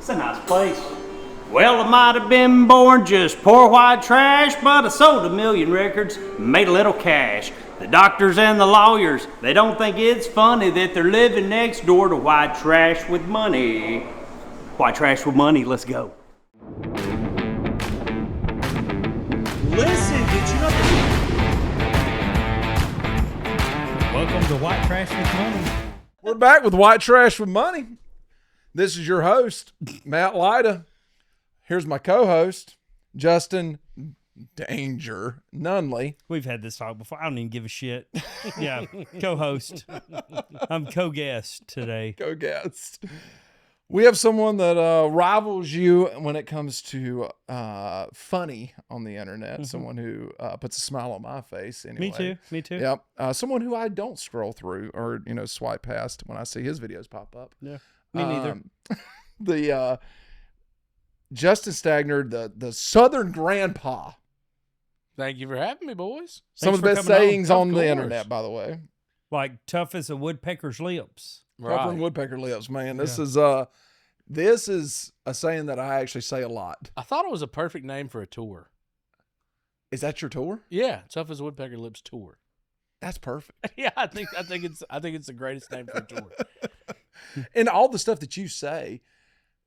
It's a nice place. Well, I might have been born just poor white trash, but I sold 1 million records, made a little cash. The doctors and the lawyers, they don't think it's funny that they're living next door to white trash with money. White trash with money, let's go. Listen, did you know? Welcome to White Trash with Money. We're back with White Trash with Money. This is your host, Matt Lyda. Here's my co-host, Justin Danger Nunley. We've had this talk before. I don't even give a shit. Yeah, co-host. I'm co-guest today. Co-guest. We have someone that rivals you when it comes to funny on the internet. Mm-hmm. Someone who puts a smile on my face. Anyway. Me too. Yep. Someone who I don't scroll through or swipe past when I see his videos pop up. Yeah. Me neither. The Justin Stagner, the Southern Grandpa. Thank you for having me, boys. Some of the best sayings on the internet, by the way. Like tough as a woodpecker's lips. Tougher than woodpecker lips, man. This is a saying that I actually say a lot. I thought it was a perfect name for a tour. Is that your tour? Yeah, tough as a woodpecker lips tour. That's perfect. Yeah, I think it's the greatest name for a tour. And all the stuff that you say,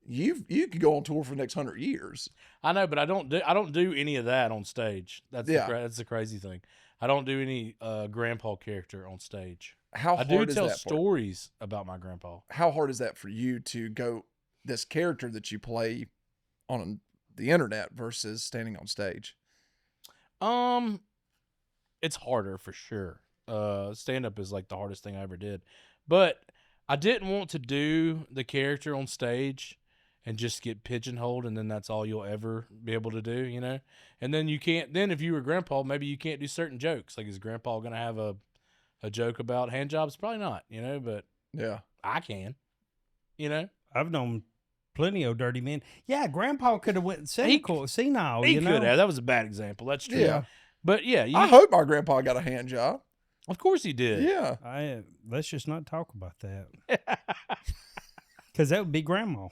you could go on tour for the next 100 years. I know, but I don't do any of that on stage. That's the crazy thing. I don't do any grandpa character on stage. How hard I do is tell that stories about my grandpa. How hard is that for you to go this character that you play on the internet versus standing on stage? It's harder for sure. Stand-up is like the hardest thing I ever did. But I didn't want to do the character on stage and just get pigeonholed, and then that's all you'll ever be able to do, you know? And then you can't, then if you were grandpa, maybe you can't do certain jokes. Like, is grandpa going to have a joke about hand jobs? Probably not, you know, but yeah, I can, you know? I've known plenty of dirty men. Yeah, grandpa could have went senile, He you could have. That was a bad example. That's true. Yeah. But yeah. I hope my grandpa got a hand job. Of course he did. Yeah. Let's just not talk about that. Because that would be grandma.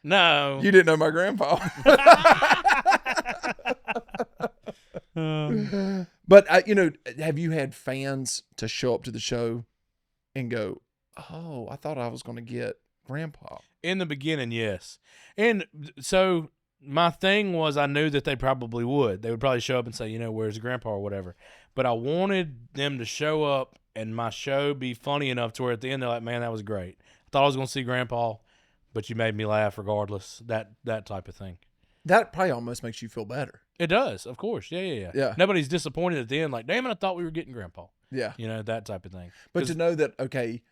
No. You didn't know my grandpa. But, have you had fans to show up to the show and go, oh, I thought I was going to get grandpa? In the beginning, yes. And so my thing was I knew that they probably would. They would probably show up and say, where's grandpa or whatever. But I wanted them to show up and my show be funny enough to where at the end they're like, man, that was great. I thought I was going to see grandpa, but you made me laugh regardless. That type of thing. That probably almost makes you feel better. It does, of course. Yeah. Nobody's disappointed at the end like, damn it, I thought we were getting grandpa. Yeah. That type of thing. But to know that, okay,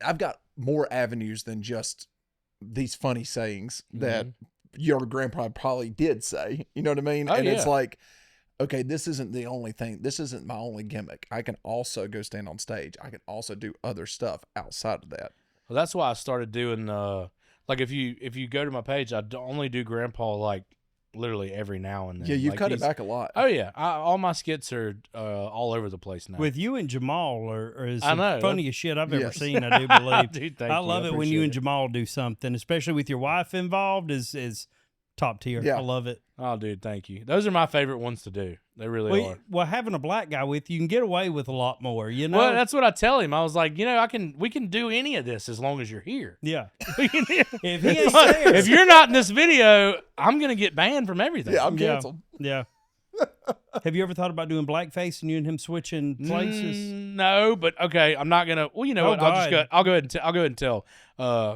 I've got more avenues than just these funny sayings that your grandpa probably did say. You know what I mean? Oh, and yeah. It's like, okay, this isn't the only thing. This isn't my only gimmick. I can also go stand on stage. I can also do other stuff outside of that. Well, that's why I started doing, like if you go to my page, I only do grandpa like literally every now and then. Yeah, you've like cut it back a lot. Oh yeah, all my skits are all over the place now. With you and Jamal are is I know, the funniest shit I've ever seen. I do believe. Dude, I love it when you and Jamal do something, especially with your wife involved. Is top tier. Yeah. I love it. Oh, dude, thank you. Those are my favorite ones to do. They really are. Well, having a black guy with you can get away with a lot more. Well, that's what I tell him. I was like, we can do any of this as long as you're here. Yeah. If he ain't there, if you're not in this video, I'm gonna get banned from everything. Yeah, I'm canceled. Yeah. Have you ever thought about doing blackface and you and him switching places? No, but okay, I'm not gonna. Well, you know what? God. I'll go ahead and tell.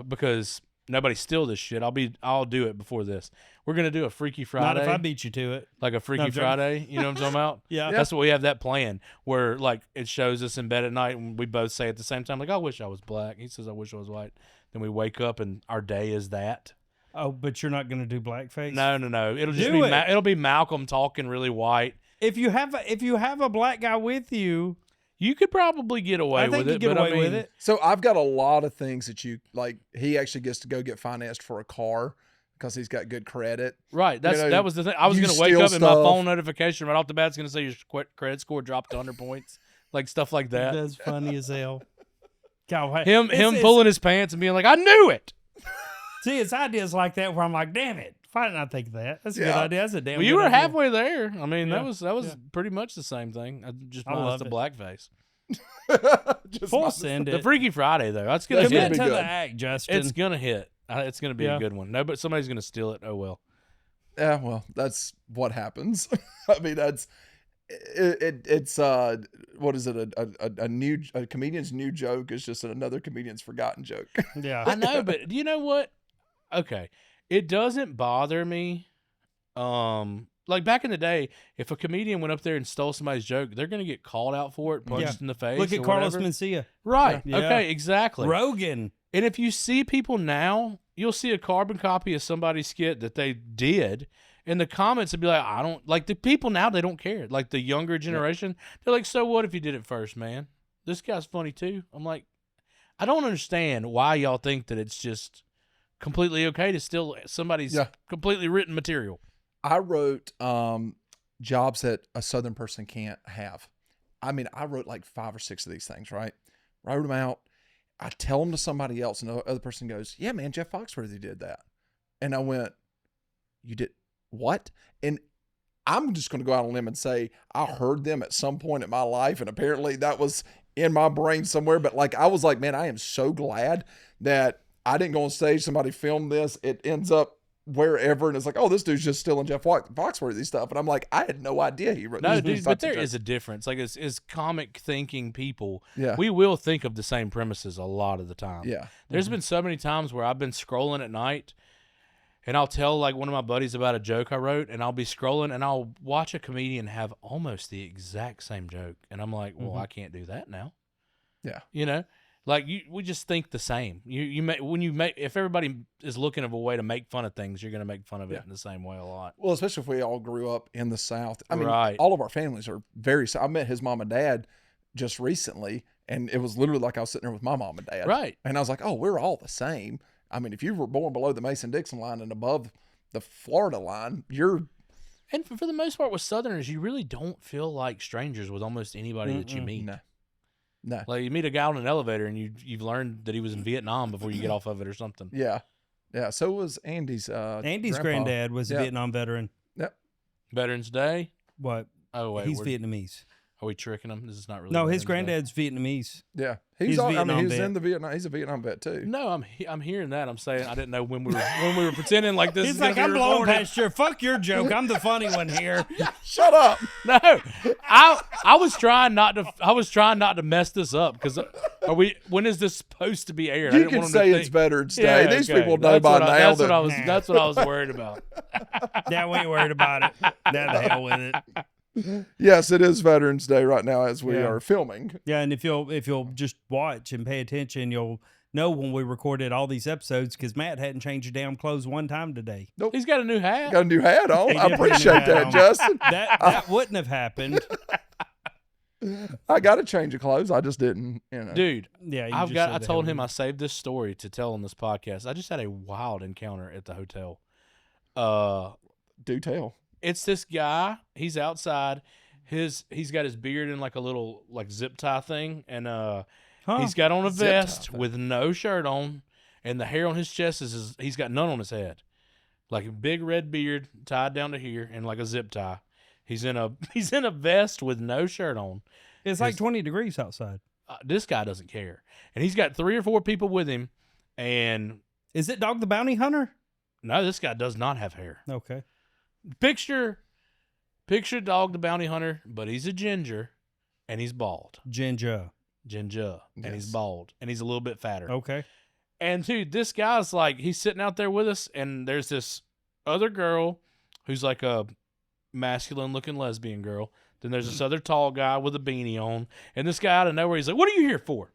Because nobody steal this shit. I'll do it before this. We're gonna do a Freaky Friday. Not if I beat you to it. Like a Freaky Friday. You know what I'm talking about? Yeah. That's what we have that plan where like it shows us in bed at night and we both say at the same time like I wish I was black. He says I wish I was white. Then we wake up and our day is that. Oh, but you're not gonna do blackface? No. It'll just be it'll be Malcolm talking really white. If you have a black guy with you, you could probably get away with it. So I've got a lot of things that you like. He actually gets to go get financed for a car because he's got good credit. Right. That was the thing. I was going to wake up and my phone notification right off the bat is going to say your credit score dropped to 100 points, like stuff like that. That's funny as hell. God, him pulling his pants and being like, I knew it. See, it's ideas like that where I'm like, damn it, why didn't I think of that? That's a good Yeah. idea. That's a damn. Well, you good were idea. halfway there. I mean, Yeah. that was pretty much the same thing. Just I minus love the it. blackface. Just Full my- send The it. Freaky Friday though, that's gonna That's Commit gonna hit. be to the good. act, Justin. It's gonna hit. It's gonna be Yeah. a good one. No, but somebody's gonna steal it. Oh well. Yeah, well, that's what happens. I mean, that's it's what is it? A comedian's new joke is just another comedian's forgotten joke. yeah. I know, but do you know what? Okay, it doesn't bother me. Like back in the day, if a comedian went up there and stole somebody's joke, they're gonna get called out for it, punched in the face. Look at or Carlos whatever. Mencia. Right. Yeah. Okay. Exactly. Rogan. And if you see people now, you'll see a carbon copy of somebody's skit that they did. In the comments, it'd be like, I don't like the people now. They don't care. Like the younger generation, they're like, so what if you did it first, man? This guy's funny too. I'm like, I don't understand why y'all think that it's just completely okay to steal somebody's Yeah. completely written material. I wrote jobs that a Southern person can't have. I mean, I wrote like 5 or 6 of these things, right? Wrote them out. I tell them to somebody else, and the other person goes, yeah, man, Jeff Foxworthy did that. And I went, you did what? And I'm just going to go out on a limb and say, I heard them at some point in my life, and apparently that was in my brain somewhere. But like, I was like, man, I am so glad that I didn't go on stage. Somebody filmed this. It ends up wherever, and it's like, oh, this dude's just stealing Jeff Foxworthy stuff. And I'm like, I had no idea he wrote No, these dude, types but of there jokes. is a difference. Like, as comic thinking people, Yeah. we will think of the same premises a lot of the time. Yeah. There's been so many times where I've been scrolling at night and I'll tell like one of my buddies about a joke I wrote, and I'll be scrolling and I'll watch a comedian have almost the exact same joke. And I'm like, well, I can't do that now. Yeah. You know, like we just think the same. If everybody is looking for a way to make fun of things, you're going to make fun of it in the same way a lot. Well, especially if we all grew up in the South. I mean, Right. all of our families are very. I met his mom and dad just recently, and it was literally like I was sitting there with my mom and dad. Right. And I was like, oh, we're all the same. I mean, if you were born below the Mason-Dixon line and above the Florida line, you're. And for the most part with Southerners, you really don't feel like strangers with almost anybody that you meet. No. Like you meet a guy on an elevator and you've learned that he was in Vietnam before you get off of it or something. Yeah. Yeah. So was Andy's. Andy's grandpa. granddad was a Yeah. Vietnam veteran. Yep. Veterans Day. What? Oh wait, He's Vietnamese. Are we tricking him? This is not really. No, his Veterans Day. granddad's Vietnamese. Yeah. He's I mean, Vietnam he's vet. in the Vietnam. He's a Vietnam vet too. No, I'm hearing that. I'm saying I didn't know when we were pretending like this. He's is like, gonna I'm be blowing recorded." past your fuck your joke. I'm the funny one here. Shut up. No, I was trying not to mess this up because when is this supposed to be aired? I You didn't can want them say to it's think- Veterans Day. Yeah, These okay. people know That's by what now that's that. that's what I was worried about. Yeah, we ain't worried about it. Now the hell with it. Yes, it is Veterans Day right now as we Yeah. are filming. Yeah, and if you'll just watch and pay attention, you'll know when we recorded all these episodes because Matt hadn't changed damn clothes one time today. He's got a new hat. Got a new hat on. He I did put a new appreciate hat that, on. Justin. That wouldn't have happened. I got a change of clothes. I just didn't, you know. Dude, Yeah, I told him I saved this story to tell on this podcast. I just had a wild encounter at the hotel. Do tell. It's this guy. He's outside. He's got his beard in like a little like zip tie thing, and he's got on a Zip tie vest thing. with no shirt on, and the hair on his chest he's got none on his head, like a big red beard tied down to here, and like a zip tie. He's in a vest with no shirt on. It's like 20 degrees outside. This guy doesn't care, and he's got 3 or 4 people with him, and Is it Dog the Bounty Hunter? no, this guy does not have hair. Okay. Picture Dog the Bounty Hunter, but he's a ginger, and he's bald. Ginger. And he's Yes. bald, and he's a little bit fatter. Okay. And dude, this guy's like, he's sitting out there with us, and there's this other girl who's like a masculine-looking lesbian girl. Then there's this other tall guy with a beanie on, and this guy out of nowhere, he's like, "What are you here for?"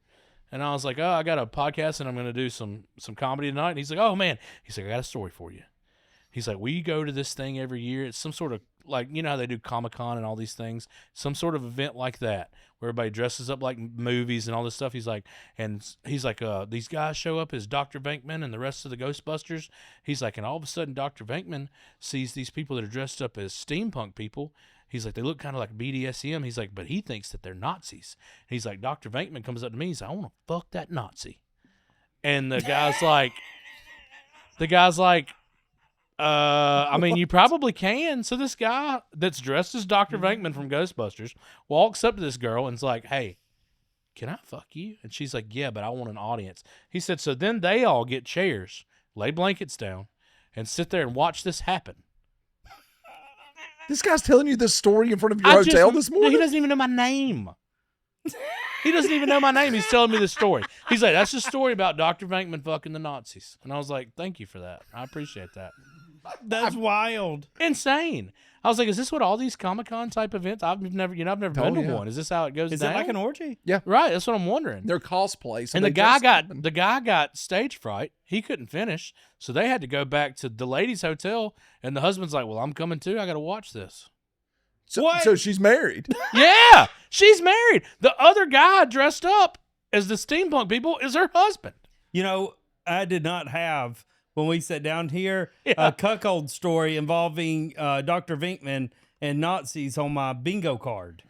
And I was like, "Oh, I got a podcast, and I'm going to do some comedy tonight." And he's like, "Oh man," he's like, "I got a story for you." He's like, "We go to this thing every year. It's some sort of like, you know how they do Comic-Con and all these things, some sort of event like that where everybody dresses up like movies and all this stuff." He's like, these guys show up as Dr. Venkman and the rest of the Ghostbusters. He's like, and all of a sudden Dr. Venkman sees these people that are dressed up as steampunk people. He's like, they look kind of like BDSM. He's like, but he thinks that they're Nazis. He's like, Dr. Venkman comes up to me. He's like, "I want to fuck that Nazi." And the guy's like, The guy's like, I mean, you probably can. So this guy that's dressed as Dr. Venkman from Ghostbusters walks up to this girl and's like, hey, can I fuck you? And she's like, yeah, but I want an audience. He said, so then they all get chairs, lay blankets down, and sit there and watch this happen. This guy's telling you this story in front of your hotel this morning? He doesn't even know my name. He doesn't even know my name. He's telling me this story. He's like, that's a story about Dr. Venkman fucking the Nazis. And I was like, thank you for that. I appreciate that. That's wild. Insane. I was like, is this what all these Comic-Con type events? I've never been to one. Is this how it goes Is down? it like an orgy? Yeah. Right. That's what I'm wondering. They're cosplay. So And they the guy got stage fright. He couldn't finish, so they had to go back to the ladies' hotel. And the husband's like, "Well, I'm coming too. I got to watch this." So she's married. Yeah, she's married. The other guy dressed up as the steampunk people is her husband. You know, I did not have, when we sat down here, a cuckold story involving Dr. Venkman and Nazis on my bingo card.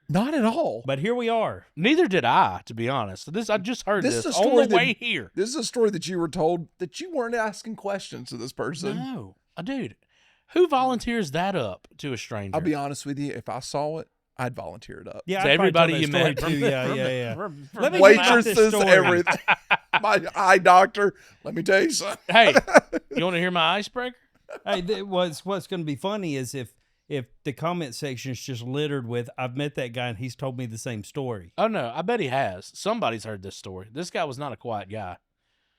Not at all. But here we are. Neither did I, to be honest. I just heard This this, is a on story the way here. This is a story that you were told that you weren't asking questions to this person. No, dude, who volunteers that up to a stranger? I'll be honest with you. If I saw it, I'd volunteer it up. Yeah, To I'd probably everybody tell you that met. story too. Yeah. From Let me get back to this Waitresses, story. everything. My eye doctor. Let me tell you something. Hey, you want to hear my icebreaker? Hey, what's going to be funny is if the comment section is just littered with, I've met that guy and he's told me the same story. Oh no, I bet he has. Somebody's heard this story. This guy was not a quiet guy.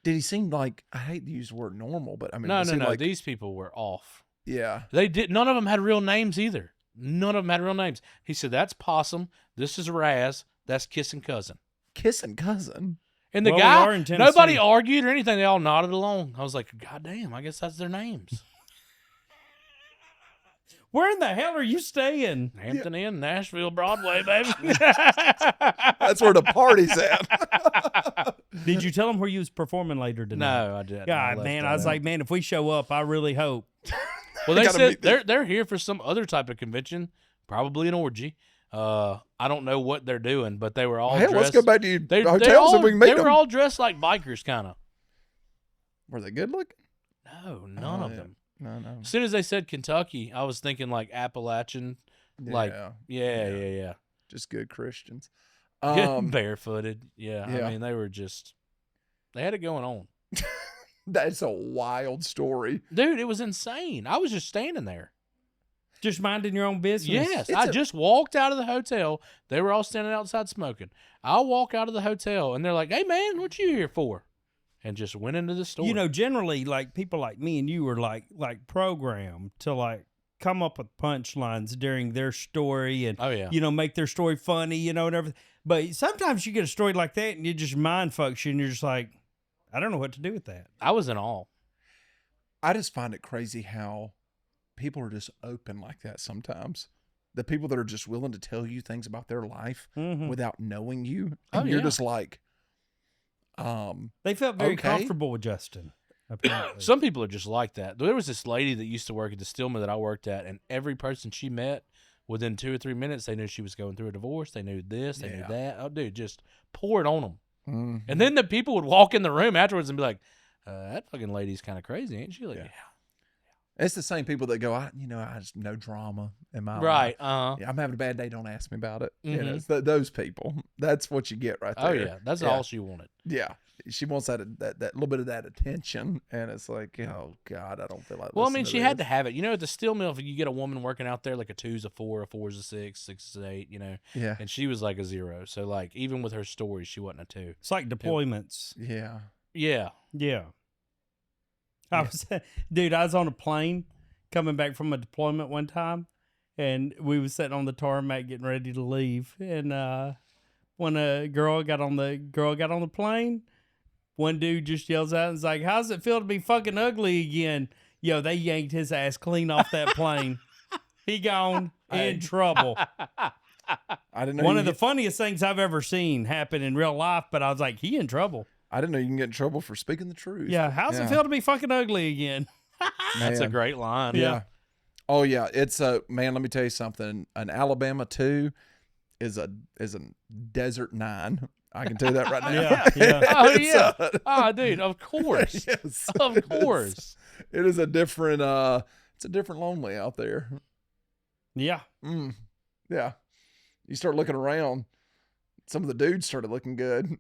Did he seem like, I hate to use the word normal, but I mean, No. Like, These people were off. yeah. They did. None of them had real names either. None of them had real names. He said, "That's Possum. This is Raz. That's Kissing Cousin." Kissing cousin. And the Well, we are guy, in Tennessee. nobody argued or anything. They all nodded along. I was like, God damn, I guess that's their names. Where in the hell are you staying? Hampton Inn, Nashville, Broadway, baby. That's where the party's at. Did you tell him where you was performing later tonight? No, I didn't. God, left man, that I was out. like, man, if we show up, I really hope. Well, they gotta said meet them. they're here for some other type of convention, probably an orgy. I don't know what they're doing, but they were all Hell, dressed. let's go back to your They hotels and we can meet They them. were all dressed like bikers, kind of. Were they good looking? No, none of yeah. them. No. As soon as they said Kentucky, I was thinking like Appalachian, like yeah. Just good Christians. Barefooted. Yeah, yeah. I mean they were just they had it going on, That's a wild story. dude. It was insane. I was just standing there. Just minding your own business. Yes, I just walked out of the hotel. They were all standing outside smoking. I'll walk out of the hotel and they're like, "Hey man, what you here for?" And just went into the store. You know, generally, like people like me and you were like programmed to like come up with punchlines during their story and Oh, yeah. you know, make their story funny, and everything. But sometimes you get a story like that and you just mind fucks you and you're just like, I don't know what to do with that. I was in awe. I just find it crazy how people are just open like that sometimes. The people that are just willing to tell you things about their life Mhm. without knowing you. Oh, And you're yeah. just like, They felt very Okay. comfortable with Justin. Apparently. Some people are just like that. There was this lady that used to work at the Stillman that I worked at, and every person she met, within 2 or 3 minutes, they knew she was going through a divorce. They knew this, they knew Yeah. that. Oh, dude, just pour it on them. mm. And then the people would walk in the room afterwards and be like, that fucking lady's kind of crazy, ain't she? Like, Yeah. It's the same people that go, I just no drama in my Right. life. Yeah, I'm having a bad day. Don't ask me about it. You know, Mhm. it's those people. That's what you get right there. Oh, yeah. That's all she wanted. Yeah. She wants that little bit of that attention. And it's like, oh, God, I don't feel like Well, I listening mean, to she had to this. have it. You know, at the steel mill, if you get a woman working out there, like a 2's a 4, a 4's a 6, 6 is a 8, Yeah. and she was like a 0. So, like, even with her stories, she wasn't a 2. It's like deployments. Yeah. Yeah. Yeah. I was on a plane coming back from a deployment one time, and we was sitting on the tarmac getting ready to leave. And when a girl got on the plane, one dude just yells out and is like, "How's it feel to be fucking ugly again?" Yo, they yanked his ass clean off that plane. He gone in trouble. I didn't know One you of the get- funniest things I've ever seen happen in real life, but I was like, he in trouble. I didn't know you can get in trouble for speaking the truth. Yeah, how's it feel to be fucking ugly again? That's a Man. great line. Yeah. Oh yeah, it's man. Let me tell you something. An Alabama 2 is a desert 9. I can tell you that right now. Yeah, yeah. Oh yeah. Oh, dude, of course. Yes. Of course. It is a different it's a different lonely out there. Yeah. Yeah. You start looking around, some of the dudes started looking good.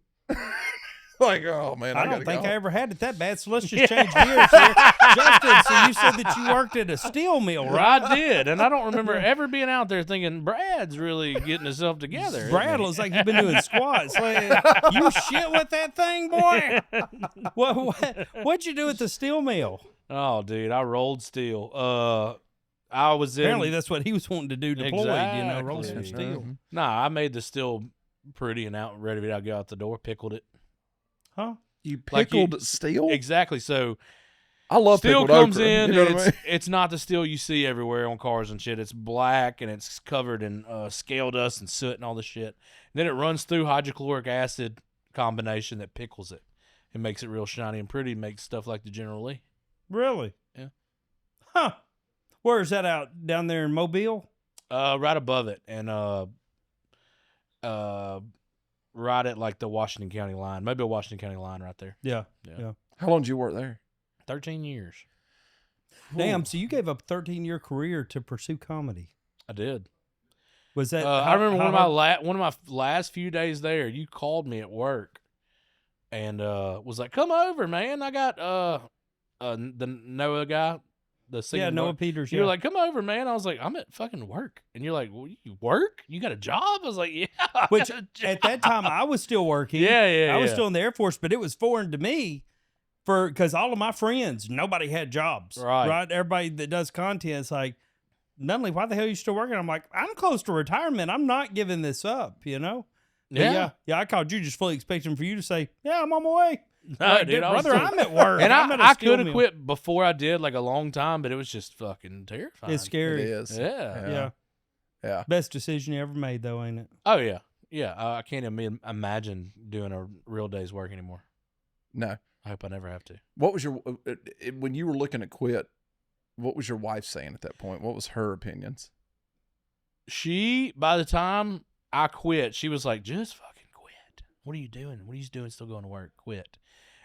Like, oh man, I gotta don't think go. I ever had it that bad, so let's just change gears here. Justin, so you said that you worked at a steel mill, right? I did, and I don't remember ever being out there thinking Brad's really getting himself together. Brad looks like you've been doing squats. Like, you shit with that thing, boy. What'd you do at the steel mill? Oh, dude, I rolled steel. I was in. Apparently, that's what he was wanting to do deployed, roll some Exactly. steel. Nah, I made the steel pretty and out ready to go out the door. Pickled it. Huh? You Like pickled steel? Exactly. So I love steel pickled comes okra. in. You know and what I mean? it's not the steel you see everywhere on cars and shit. It's black and it's covered in scale dust and soot and all this shit. And then it runs through hydrochloric acid combination that pickles it. It makes it real shiny and pretty. Makes stuff like the General Lee. Really? Yeah. Huh. Where is that out? Down there in Mobile? Right above it, and right at like the Washington County line, maybe a Washington County line right there. Yeah. How long did you work there? 13 years. Damn, so you gave up a 13-year career to pursue comedy. I did. Was that? I remember one of my last few days there. You called me at work, and was like, "Come over, man. I got the Noah guy, the singing Noah boy. Peters. You're like, come over, man. I was like, I'm at fucking work, and you're like, well, you work? You got a job? I was like, yeah. I which got a job." at that time I was still working. Yeah, I was yeah. still in the Air Force, but it was foreign to me because all of my friends, nobody had jobs. Right. Everybody that does content is like, Nunley, why the hell are you still working? I'm like, I'm close to retirement. I'm not giving this up, you know? But Yeah. yeah. I called you just fully expecting for you to say, yeah, I'm on my way. No, Like, dude, I was brother, still- I'm at work. And I'm at a I steel could have mill. quit before I did, like a long time, but it was just fucking terrifying. It's scary. It is. Yeah. Yeah. Best decision you ever made, though, ain't it? Oh yeah. Yeah. I can't even imagine doing a real day's work anymore. No. I hope I never have to. What was your when you were looking to quit? What was your wife saying at that point? What was her opinions? She, by the time I quit, she was like, just fucking quit. What are you doing? What are you doing still going to work? Quit.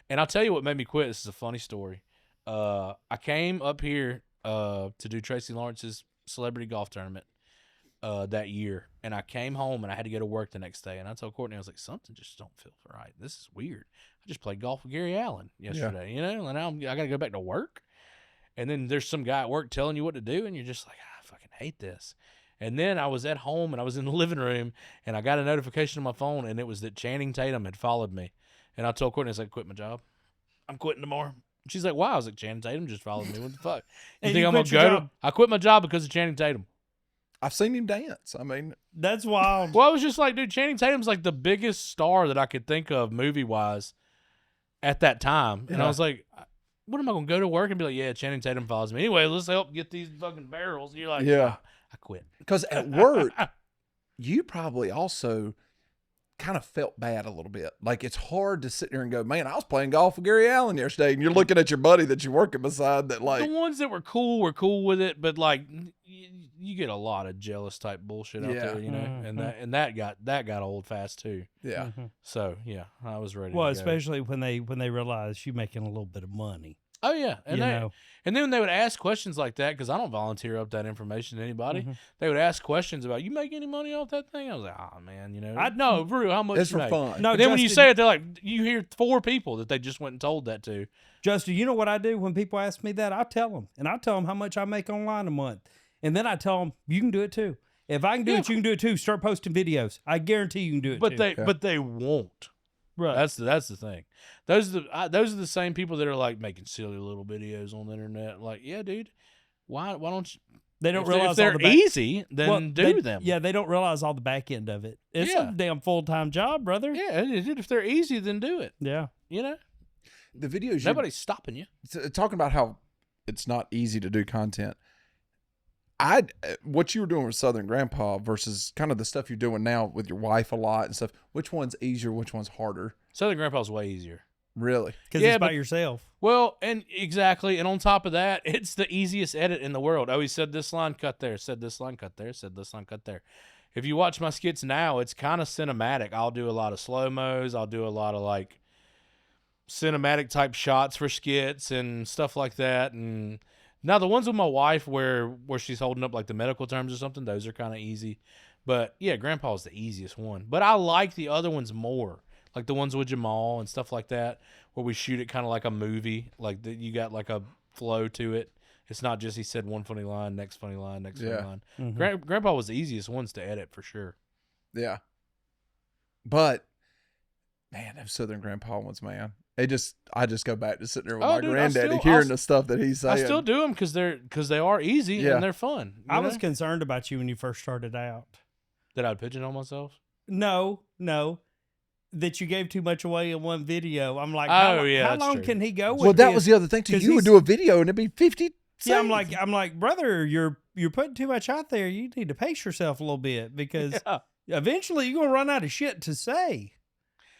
And I'll tell you what made me quit. This is a funny story. I came up here to do Tracy Lawrence's celebrity golf tournament that year. And I came home and I had to go to work the next day. And I told Courtney, I was like, something just don't feel right. This is weird. I just played golf with Gary Allen yesterday, you know, and now I got to go back to work. And then there's some guy at work telling you what to do. And you're just like, I fucking hate this. And then I was at home and I was in the living room and I got a notification on my phone and it was that Channing Tatum had followed me. And I told Courtney, I was like, quit my job. I'm quitting tomorrow. She's like, wow. I was like, Channing Tatum just followed me. What the fuck? You And think you I'm going quit to your go? job? I quit my job because of Channing Tatum. I've seen him dance. I mean, That's wild. Well, I was just like, dude, Channing Tatum's like the biggest star that I could think of movie-wise at that time. And I Yeah. was like, what am I going to go to work and be like, yeah, Channing Tatum follows me. Anyway, let's help get these fucking barrels. And you're like, Yeah. I quit. because at work, you probably also kind of felt bad a little bit. Like it's hard to sit there and go, man, I was playing golf with Gary Allen yesterday, and you're looking at your buddy that you're working beside that, like, The ones that were cool with it, but like you get a lot of jealous type bullshit out Yeah. there, you know, and that got old fast too. yeah, So yeah, I was ready. Well, to go. especially when they realize you're making a little bit of money. Oh yeah, and You they, know. and then when they would ask questions like that, because I don't volunteer up that information to anybody. Mm-hmm. They would ask questions about, you make any money off that thing? I was like, oh man, you know, I- no, for real, how much it's you for make? fun. No, And then when you Justin- say it, they're like, you hear 4 people that they just went and told that to. Justin, you know what I do when people ask me that? I tell them, and I tell them how much I make online a month, and then I tell them you can do it too. If I can do it, you can do it too. Start posting videos. I guarantee you can do it But too. they won't. right. That's the thing. Those are the same people that are like making silly little videos on the internet. Like, yeah, dude, why don't you? They don't if realize they're all the back- easy, then Well, do they- them. Yeah, they don't realize all the back end of it. It's Yeah. a damn full-time job, brother. yeah. Dude, if they're easy, then do it. Yeah. You know, The videos, nobody's stopping you. talking about how it's not easy to do content. What you were doing with Southern Grandpa versus kind of the stuff you're doing now with your wife a lot and stuff. Which one's easier? Which one's harder? Southern Grandpa's way easier. Really? Because Yeah, it's by but- yourself. Well, and exactly, and on top of that, it's the easiest edit in the world. Oh, he said this line, cut there. Said this line, cut there. Said this line, cut there. if you watch my skits now, it's kind of cinematic. I'll do a lot of slow-mos. I'll do a lot of like cinematic type shots for skits and stuff like that. And now the ones with my wife where she's holding up like the medical terms or something, those are kind of easy. But yeah, Grandpa's the easiest one. But I like the other ones more, like the ones with Jamal and stuff like that, where we shoot it kind of like a movie, like you got like a flow to it. It's not just he said one funny line, next funny line, next funny line. Mhm. Grandpa was the easiest ones to edit for sure. Yeah. But man, those Southern Grandpa ones, man. I just go back to sitting there with Oh, my dude, granddaddy hearing the stuff that he's saying. I still do them because they are easy Yeah. and they're fun. I was concerned about you when you first started out. That I'd pigeonhole myself. No, that you gave too much away in one video. I'm like, Oh, how, yeah, how that's long true. can he go with Well, that this? was the other thing too. 'Cause You would he's- do a video and it'd be 50 Yeah, seconds. I'm like, brother, you're putting too much out there. You need to pace yourself a little bit because Yeah, eventually you're gonna run out of shit to say.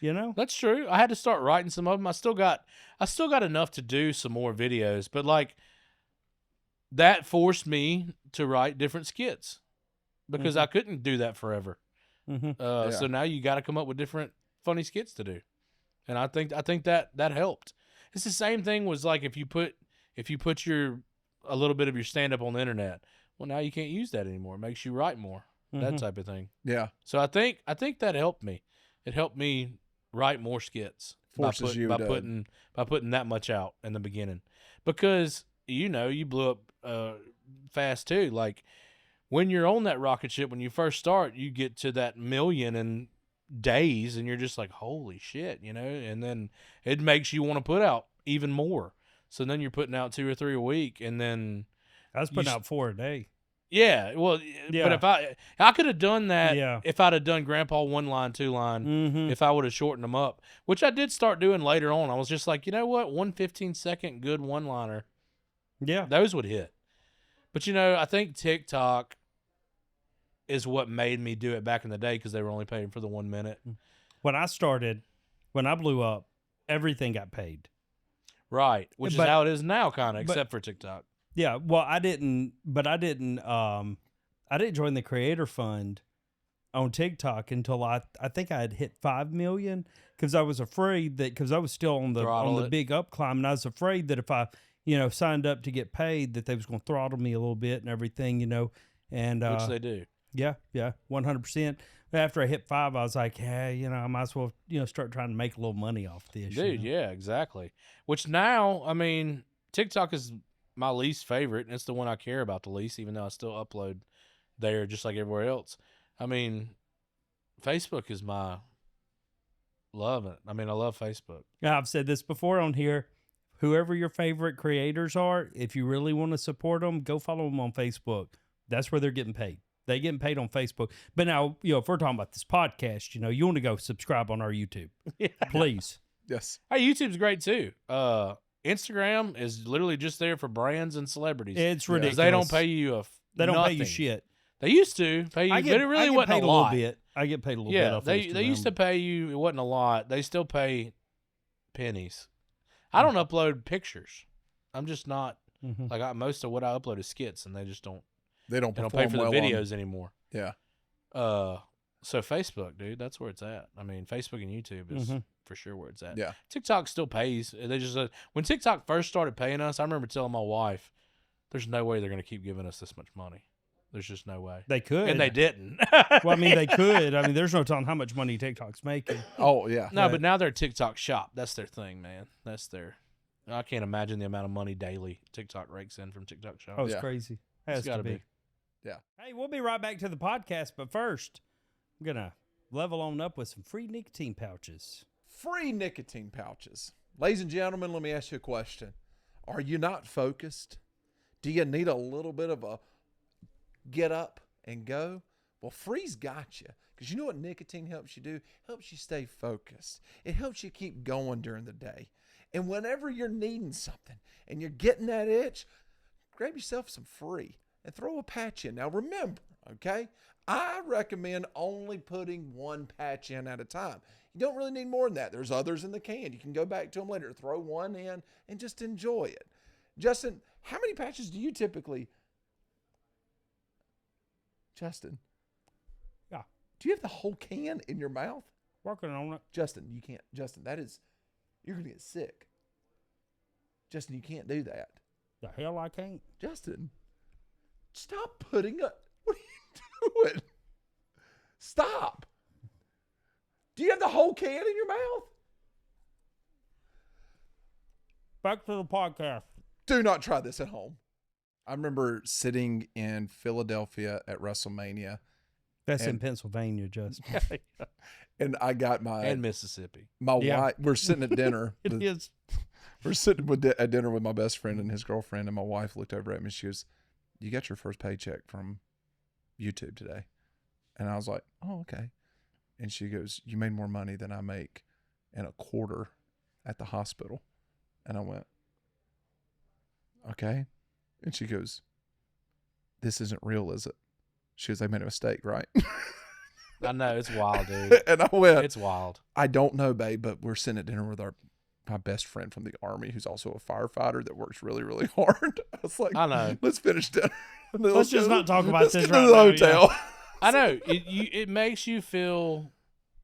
You know? that's true. I had to start writing some of them. I still got enough to do some more videos, but like that forced me to write different skits because I couldn't do that forever. Mm-hmm. So now you got to come up with different funny skits to do, and I think that helped. It's the same thing was like if you put a little bit of your stand up on the internet, well now you can't use that anymore. It makes you write more, that Mhm. type of thing. Yeah. So I think that helped me. It helped me write more skits Forces you by to- putting that much out in the beginning, because you blew up fast too. Like when you're on that rocket ship, when you first start, you get to that million in days, and you're just like, holy shit, and then it makes you want to put out even more. So then you're putting out 2 or 3 a week, and then I was putting out 4 a day. yeah, well, Yeah. but if I could have done that, Yeah. if I'd have done Grandpa 1 line, 2 line, Mm-hmm. if I would have shortened them up, which I did start doing later on. I was just like, you know what, 1 15-second good 1-liner, Yeah. those would hit. But I think TikTok is what made me do it back in the day because they were only paying for the 1 minute. When I blew up, everything got paid. Right, which is But- how it is now, kind of, but- except for TikTok. Yeah. Well, I didn't join the creator fund on TikTok until I think I had hit 5 million because I was afraid that because I was still on Throttle the it. big up climb, and I was afraid that if I signed up to get paid that they was going to throttle me a little bit and everything, and Which they do. yeah 100%. After I hit 5, I was like, I might as well start trying to make a little money off this, Dude, yeah, exactly. Which now, I mean, TikTok is my least favorite, and it's the one I care about the least, even though I still upload there just like everywhere else. I mean, Facebook is my love. I mean, I love Facebook. Now, I've said this before on here. Whoever your favorite creators are, if you really want to support them, go follow them on Facebook. That's where they're getting paid. They're getting paid on Facebook. But now, if we're talking about this podcast, you want to go subscribe on our YouTube, please. Yes. Hey, YouTube's great too. Instagram is literally just there for brands and celebrities. It's 'Cause ridiculous. they don't pay you They don't pay you nothing. shit. They used to pay you, but it really wasn't paid a lot. little bit. I get paid a little bit. Yeah, Off they Instagram. used to pay you. It wasn't a lot. They still pay pennies. I don't upload pictures. I'm just not Mhm. like most of what I upload is skits, and they just don't. They don't They don't perform pay for the well on- videos anymore. Yeah. So Facebook, dude, that's where it's at. I mean, Facebook and YouTube is Mhm. for sure where it's at. Yeah. TikTok still pays. They just when TikTok first started paying us, I remember telling my wife, "There's no way they're going to keep giving us this much money. There's just no way." They could. And they didn't. Well, I mean, they could. I mean, there's no telling how much money TikTok's making. Oh, yeah. No, but now they're a TikTok shop. That's their thing, man. That's their. I can't imagine the amount of money daily TikTok rakes in from TikTok shop. Oh, it's Yeah. crazy. Has to gotta be. be. Yeah. Hey, we'll be right back to the podcast, but first, I'm gonna level on up with some free nicotine pouches. Free nicotine pouches. Ladies and gentlemen, let me ask you a question. Are you not focused? Do you need a little bit of a get up and go? Well, Free's got you. Because you know what nicotine helps you do? Helps you stay focused. It helps you keep going during the day. And whenever you're needing something and you're getting that itch, grab yourself some Free and throw a patch in. Now remember, okay, I recommend only putting 1 patch in at a time. You don't really need more than that. There's others in the can. You can go back to them later, throw 1 in, and just enjoy it. Justin, how many patches do you typically? Justin. Do you have the whole can in your mouth? Working on it. Justin, you can't. Justin, you're going to get sick. Justin, you can't do that. The hell I can't. Justin, stop putting up. What are you doing? Stop. Do you have the whole can in your mouth? Back to the podcast. Do not try this at home. I remember sitting in Philadelphia at WrestleMania. That's in Pennsylvania, Justin. And I got and Mississippi. my wife. We're sitting at dinner. It is. We're sitting at dinner with my best friend and his girlfriend, and my wife looked over at me. She goes, "You got your first paycheck from YouTube today?" And I was like, "Oh, okay." And she goes, "You made more money than I make in a quarter at the hospital." And I went, "Okay." And she goes, "This isn't real, is it?" She goes, "They made a mistake, right?" I know, it's wild, dude. And I went, It's wild. "I don't know, babe, but we're sitting at dinner with my best friend from the Army, who's also a firefighter that works really, really hard." I was like, I know. "Let's finish dinner. Let's just not talk about Let's this get to right the now, hotel." I know. It makes you feel.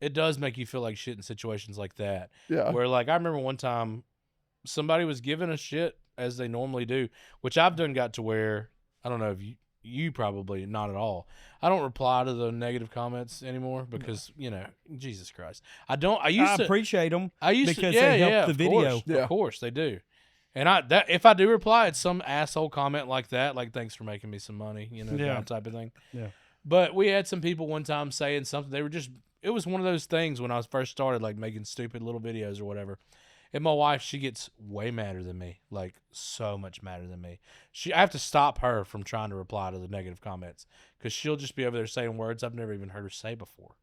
It does make you feel like shit in situations like that. Yeah. Where, like, I remember one time somebody was giving a shit as they normally do, which I've done got to where, I don't know if you probably not at all. I don't reply to the negative comments anymore because, Jesus Christ. I appreciate them. I used because to, they help the of video. course, Yeah. Of course they do. And if I do reply, it's some asshole comment like that, like, "Thanks for making me some money," that type of thing. Yeah. But we had some people one time saying something. It was one of those things when I first started, like, making stupid little videos or whatever. And my wife, she gets way madder than me, like, so much madder than me. I have to stop her from trying to reply to the negative comments because she'll just be over there saying words I've never even heard her say before.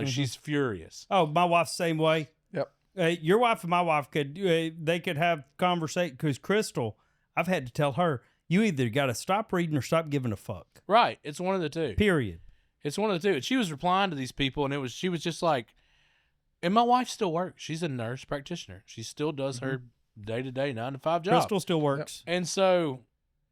She's furious. Oh, my wife's the same way. Yep. Your wife and my wife could have conversation because Crystal, I've had to tell her, you either got to stop reading or stop giving a fuck. Right. It's one of the two. Period. It's one of the two. And she was replying to these people, and she was just like, and my wife still works. She's a nurse practitioner. She still does her day-to-day 9-to-5 job. Crystal still works. And so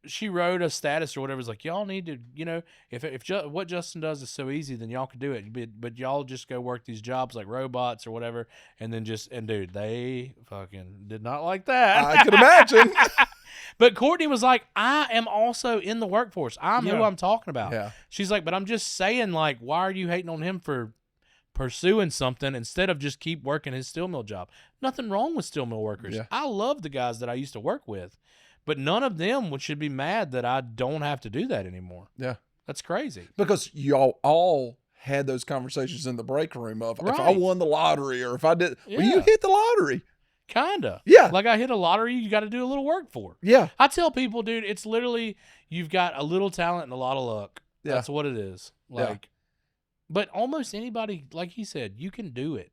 she wrote a status or whatever. It's like, y'all need to, if what Justin does is so easy, then y'all can do it. But y'all just go work these jobs like robots or whatever. And then dude, they fucking did not like that. I could imagine. But Courtney was like, "I am also in the workforce. I'm who I'm talking about." Yeah. She's like, "But I'm just saying, like, why are you hating on him for pursuing something instead of just keep working his steel mill job?" Nothing wrong with steel mill workers. Yeah. I love the guys that I used to work with, but none of them should be mad that I don't have to do that anymore. Yeah. That's crazy. Because y'all all had those conversations in the break room of if I Right. won the lottery or if I did. Yeah. Well, you hit the lottery. Kinda. Yeah. Like I hit a lottery, you got to do a little work for. Yeah. I tell people, dude, it's literally you've got a little talent and a lot of luck. Yeah. That's what it is. Yeah. But almost anybody, like he said, you can do it.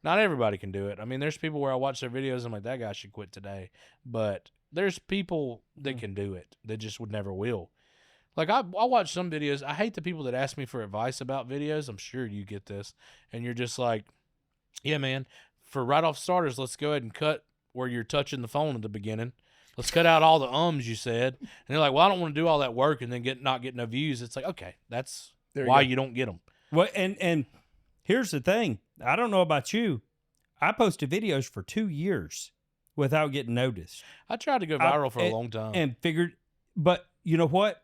Not everybody can do it. I mean, there's people where I watch their videos and I'm like, that guy should quit today. But there's people that can do it that just would never will. Like I watch some videos. I hate the people that ask me for advice about videos. I'm sure you get this. And you're just like, yeah, man, for right off starters, let's go ahead and cut where you're touching the phone at the beginning. Let's cut out all the ums you said. And they're like, well, I don't want to do all that work and then not get no views. It's like, okay, that's why you don't get them. Well, and here's the thing. I don't know about you. I posted videos for 2 years without getting noticed. I tried to go viral for a long time. And figured, but you know what?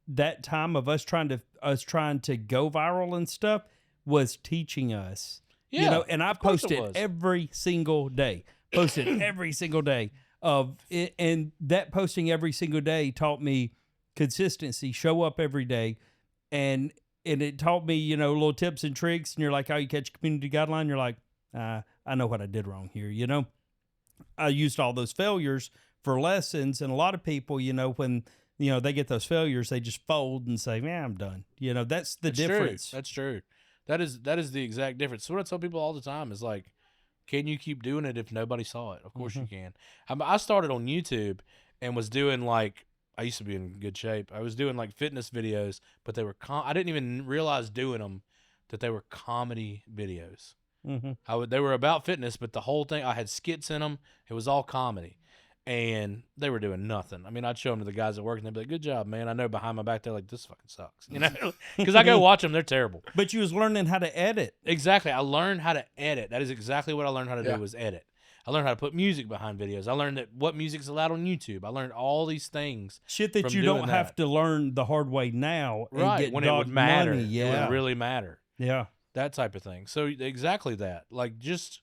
That time of us trying to go viral and stuff was teaching us. Yeah, and I posted every single day. Posted every single day of it, and that posting every single day taught me consistency, show up every day, and it taught me, little tips and tricks. And you're like, how you catch a community guideline? You're like, I know what I did wrong here. I used all those failures for lessons, and a lot of people, when they get those failures, they just fold and say, man, I'm done. That's the difference. That's true. That is the exact difference. So what I tell people all the time is like, can you keep doing it if nobody saw it? Of course you can. I started on YouTube and was doing like, I used to be in good shape. I was doing like fitness videos, but they were I didn't even realize doing them that they were comedy videos. They were about fitness, but the whole thing, I had skits in them. It was all comedy. and they were doing nothing. I mean, I'd show them to the guys at work, and they'd be like, "Good job, man." I know behind my back they're like, "This fucking sucks," you know, because I go watch them. They're terrible. But you was learning how to edit. Exactly. I learned how to edit. That is exactly what I learned how to Yeah. do was edit. I learned how to put music behind videos. I learned that what music's allowed on YouTube. I learned all these things. Shit that from you doing don't have that. to learn the hard way now. And Right, get when it would dog matter. money. It Yeah. would really matter. Yeah. That type of thing. So exactly that. Like, just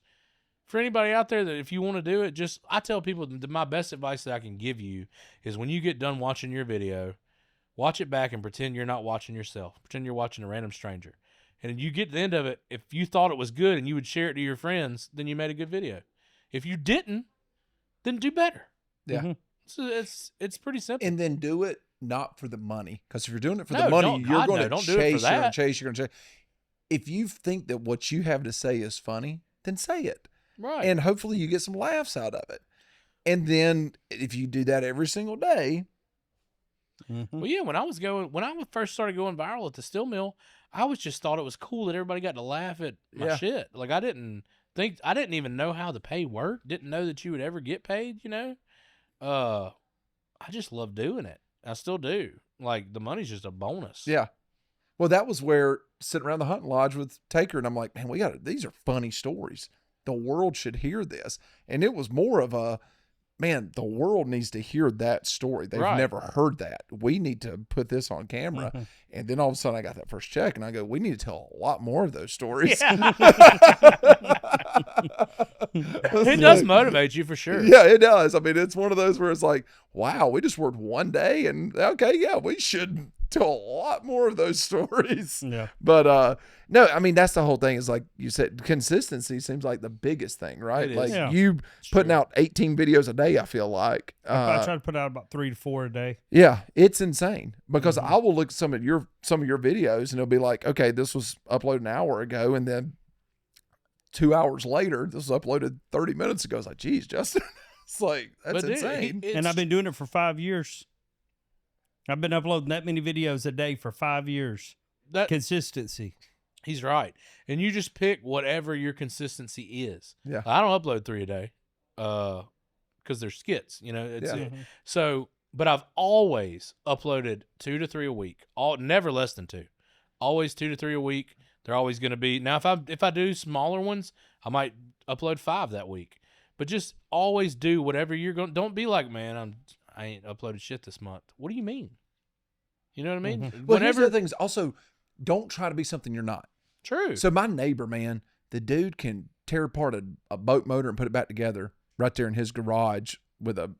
for anybody out there that if you want to do it, just I tell people that my best advice that I can give you is when you get done watching your video, watch it back and pretend you're not watching yourself. Pretend you're watching a random stranger. And you get to the end of it, if you thought it was good and you would share it to your friends, then you made a good video. If you didn't, then do better. Yeah. Mhm. So it's pretty simple. And then do it not for the money. Because if you're doing it for No, the money, don't- you're God, going no, to don't do it for chase, you're going that. to chase, you're going to chase. If you think that what you have to say is funny, then say it. Right. And hopefully you get some laughs out of it. And then if you do that every single day, Mhm. Well, yeah, when I first started going viral at the Still Mill, I was just thought it was cool that everybody got to laugh at my Yeah. shit. Like I didn't even know how the pay worked. Didn't know that you would ever get paid, you know? I just love doing it. I still do. Like the money's just a bonus. yeah. Well, that was where sitting around the hunting lodge with Taker, and I'm like, man, these are funny stories. The world should hear this. And it was more of a, man, the world needs to hear that story. They've Right. never heard that. We need to put this on camera. Mhm. And then all of a sudden I got that first check and I go, we need to tell a lot more of those stories. It does motivate you for sure. Yeah, it does. I mean, it's one of those where it's like, wow, we just worked one day and okay, yeah, we should tell a lot more of those stories. Yeah. But no, I mean, that's the whole thing is like you said, consistency seems like the biggest thing, right? It is. Like Yeah. you putting true. out 18 videos a day, I feel like. I try to put out about 3 to 4 a day. Yeah, it's insane because Mhm. I will look at some of your videos and it'll be like, okay, this was uploaded an hour ago, and then 2 hours later, this was uploaded 30 minutes ago. It's like, geez, Justin, it's like that's But dude, insane. And I've been doing it for 5 years. I've been uploading that many videos a day for 5 years. that Consistency. he's right. And you just pick whatever your consistency is. Yeah. I don't upload 3 a day. Because they're skits, you know. It's Yeah. so, but I've always uploaded 2 to 3 a week. Never less than 2. Always 2 to 3 a week. They're always going to be now. If I do smaller ones, I might upload 5 that week. But just always do whatever you're going. Don't be like, man, I ain't uploaded shit this month. What do you mean? You know what I mean? Well, here's the thing is also, don't try to be something you're not. True. So my neighbor, man, the dude can tear apart a boat motor and put it back together right there in his garage with a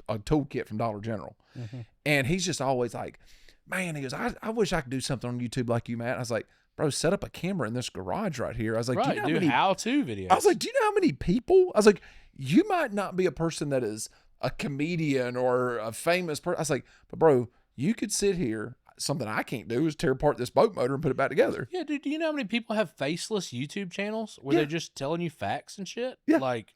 toolkit from Dollar General. Mm-hmm. And he's just always like, man, he goes, I wish I could do something on YouTube like you, Matt. I was like, bro, set up a camera in this garage right here. I was like, right. do you know Do how many how-to videos. I was like, do you know how many people? I was like, you might not be a person that is a comedian or a famous person. I was like, but bro, you could sit here. Something I can't do is tear apart this boat motor and put it back together. yeah, dude. Do you know how many people have faceless YouTube channels where Yeah. they're just telling you facts and shit? Yeah. Like,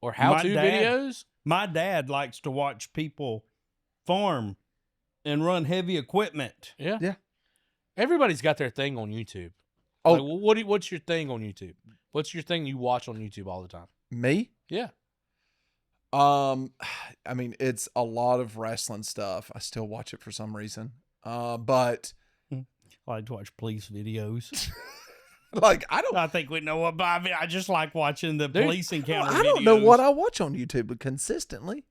or how-to dad- videos. My dad likes to watch people farm and run heavy equipment. Yeah. Yeah. Everybody's got their thing on YouTube. Oh. Like, what's your thing on YouTube? What's your thing you watch on YouTube all the time? Me? Yeah. I mean, it's a lot of wrestling stuff. I still watch it for some reason. But I like to watch police videos. like, I don't I think we know what, but I mean, I just like watching the Dude, police encounter I don't know videos. what I watch on YouTube, but consistently.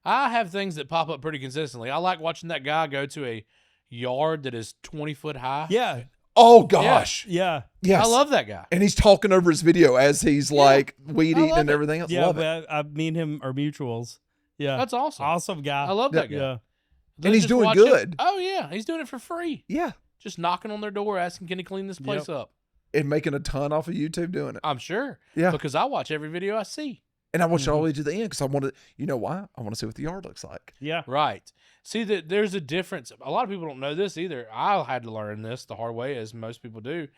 I have things that pop up pretty consistently. I like watching that guy go to a yard that is 20 foot high. Yeah, Oh gosh. yeah, Yes. I love that guy. And he's talking over his video as he's like weed I eating love and it. everything else. yeah. Love it. But me and him are mutuals. Yeah, That's awesome. awesome guy. I love that guy. Yeah, And he's Just doing watch it. good. Oh yeah, he's doing it for free. Yeah. Just knocking on their door, asking, "Can he clean this place up?" And making a ton off of YouTube doing it. I'm sure. Yeah. Because I watch every video I see. And I watched it all the way to the end because I wanted, you know why? I want to see what the yard looks like. yeah. Right. See that there's a difference. A lot of people don't know this either. I had to learn this the hard way, as most people do.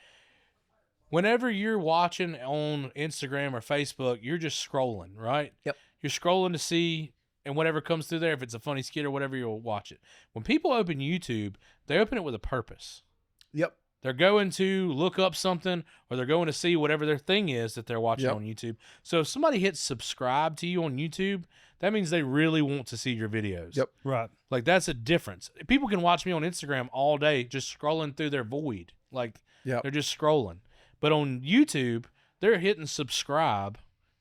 Whenever you're watching on Instagram or Facebook, you're just scrolling, right? Yep. You're scrolling to see, and whatever comes through there, if it's a funny skit or whatever, you'll watch it. When people open YouTube, they open it with a purpose. Yep. They're going to look up something, or they're going to see whatever their thing is that they're watching Yep. on YouTube. So if somebody hits subscribe to you on YouTube, that means they really want to see your videos. Yep. Right. Like, that's a difference. People can watch me on Instagram all day just scrolling through their void. Like, Yep. they're just scrolling. But on YouTube, they're hitting subscribe.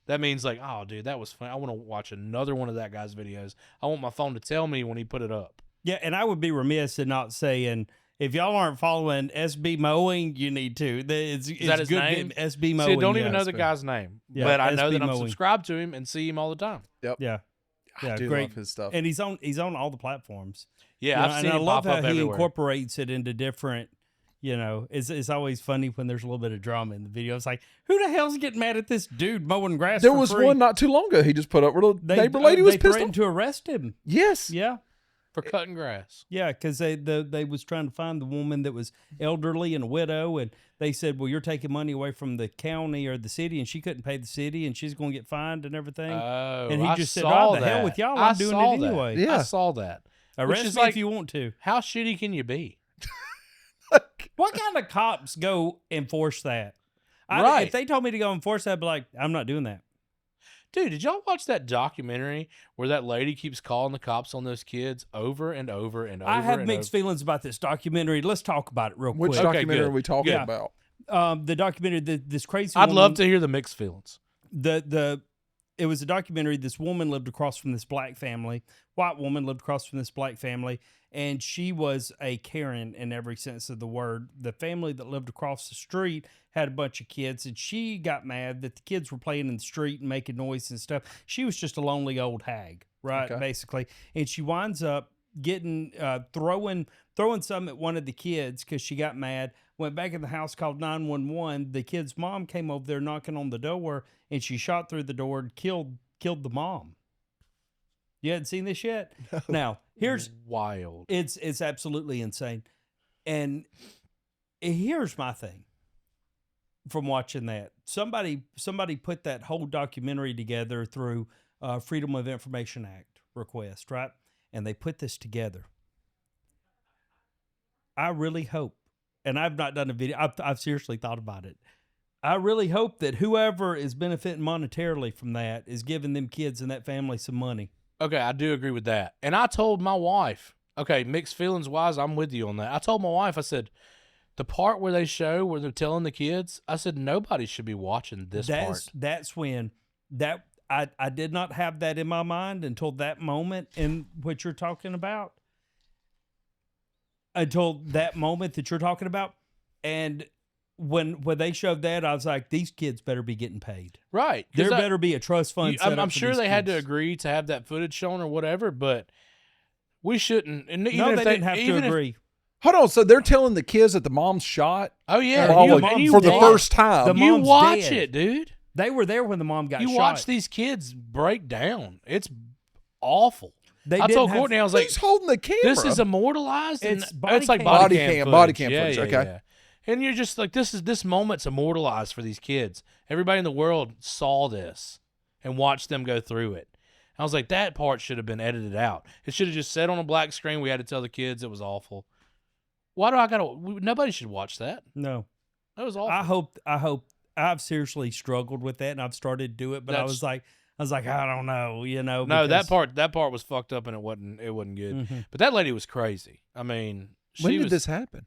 That means, like, oh, dude, that was fun. I want to watch another one of that guy's videos. I want my phone to tell me when he put it up. Yeah, and I would be remiss in not saying, if y'all aren't following SB Mowing, you need to. It's that his good name? SB See, Mowing. I don't even yeah. know the guy's name. Yeah, but I know SB that I'm Mowing. subscribed to him and see him all the time. Yeah. I Yeah, do great. love his stuff. And he's on all the platforms. Yeah, You I've know, seen and I him love pop how up he everywhere. incorporates it into different, it's always funny when there's a little bit of drama in the video. It's like, who the hell's getting mad at this dude mowing grass There for was free? one not too long ago. He just put up where the They, neighbor lady was they pissed threatened off. to arrest him. Yes. Yeah. For cutting grass. Yeah, because they was trying to find the woman that was elderly and a widow, and they said, well, you're taking money away from the county or the city, and she couldn't pay the city, and she's going to get fined and everything. Oh, And he I just said, saw "Oh, the that. hell with y'all, I I'm doing saw it that. anyway." Yeah. I saw that. Arrest is me like- if you want to. How shitty can you be? What kind of cops go enforce that? Right. If they told me to go enforce that, I'd be like, I'm not doing that. Dude, did y'all watch that documentary where that lady keeps calling the cops on those kids over and over and over? I have and mixed over? feelings about this documentary. Let's talk about it real Which quick. documentary good. are we talking Yeah. about? The documentary, this crazy I'd woman, love to hear the mixed feelings. It was a documentary. This woman lived across from this black family. White woman lived across from this black family, and she was a Karen in every sense of the word. The family that lived across the street had a bunch of kids, and she got mad that the kids were playing in the street and making noise and stuff. She was just a lonely old hag, right? Okay. Basically, and she winds up getting throwing something at one of the kids because she got mad. Went back in the house, called 911. The kid's mom came over there knocking on the door, and she shot through the door and killed the mom. You hadn't seen this yet? Now, here's Wild. it's absolutely insane. And here's my thing from watching that. Somebody put that whole documentary together through Freedom of Information Act request, right? And they put this together. I really hope, and I've not done a video, I've seriously thought about it. I really hope that whoever is benefiting monetarily from that is giving them kids and that family some money. Okay, I do agree with that. And I told my wife, okay, mixed feelings wise, I'm with you on that. I told my wife, I said, the part where they show where they're telling the kids, I said, nobody should be watching this part. That's when I did not have that in my mind until that moment in what you're talking about. Until that moment that you're talking about. And when they showed that, I was like, these kids better be getting paid. Right. 'Cause There better be a trust fund set up I'm for sure these they had to kids. agree to have that footage shown or whatever, but we shouldn't. And even No, if they didn't have to even if- agree. Hold on. So they're telling the kids that the mom's shot Oh yeah, Well, you- like, and you for the watch- first time. The You mom's watch dead. it, dude. They were there when the mom got You shot. watch these kids break down. It's awful. They I didn't told have- Courtney, I was like, Who's holding the camera? this is immortalized. And It's body it's like cam. body Body cam, cam, body footage. cam footage, okay. Yeah. And you're just like, this moment's immortalized for these kids. Everybody in the world saw this and watched them go through it. I was like, that part should have been edited out. It should have just said on a black screen. We had to tell the kids it was awful. Why do I gotta? Nobody should watch that. No. That was awful. I hope I've seriously struggled with that, and I've started to do it, but I was like, I don't know, No, because- that part was fucked up and it wasn't good. Mhm. But that lady was crazy. I mean, When she did was. this happen?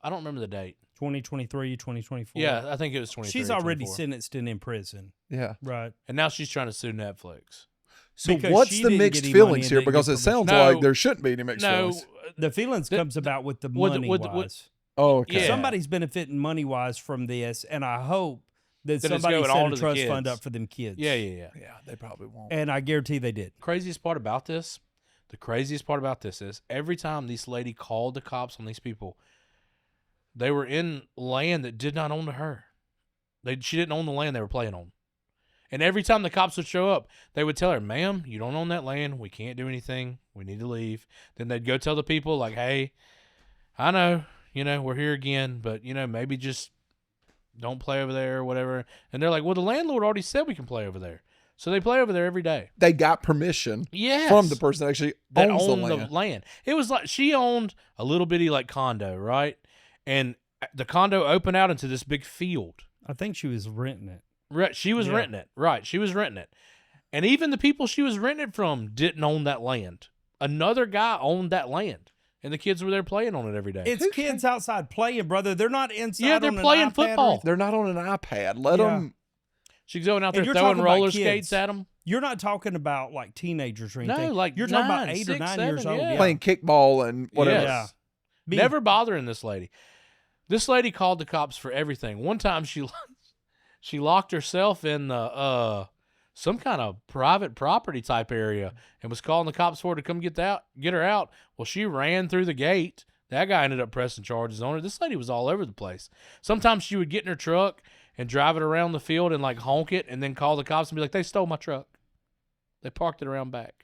I don't remember the date. 2023, 2024. Yeah, I think it was 23. She's already 24. sentenced and in prison. Yeah. Right. and now she's trying to sue Netflix. So Because what's she the didn't mixed get any money feelings and here? didn't Because get it sounds permission. like there shouldn't be any mixed No, feelings. The feelings The- comes about with the with- money with- wise. Oh, okay. Yeah. Somebody's benefiting money wise from this, and I hope that That it's somebody going set all a to the trust fund kids. up for them kids. yeah. Yeah, they probably won't. And I guarantee they did. Craziest part about this, the craziest part about this is every time this lady called the cops on these people, they were in land that did not own to her. She didn't own the land they were playing on. And every time the cops would show up, they would tell her, ma'am, you don't own that land. We can't do anything. We need to leave. Then they'd go tell the people, like, hey, I know, we're here again, but, maybe just don't play over there or whatever. And they're like, well, the landlord already said we can play over there. So they play over there every day. They got permission Yes. from the person that actually That owns owned the land. It was like she owned a little bitty like condo, right? And the condo opened out into this big field. I think she was renting it. Right, she was renting it. Right, she was renting it. And even the people she was renting it from didn't own that land. Another guy owned that land. And the kids were there playing on it every day. It's kids outside playing, brother. They're not inside. Yeah, they're on an playing iPad football. They're not on an iPad. Let them. She's going out there And you're throwing talking about roller kids. skates at them. You're not talking about like teenagers or anything. No, like you're talking about 9, 8 or 6, 9 7, years old. yeah. Yeah. Playing kickball and whatever. Yes. Yeah. Never bothering this lady. This lady called the cops for everything. One time she locked herself in the some kind of private property type area and was calling the cops for her to come get her out. Well, she ran through the gate. That guy ended up pressing charges on her. This lady was all over the place. Sometimes she would get in her truck and drive it around the field and like honk it and then call the cops and be like, they stole my truck. They parked it around back.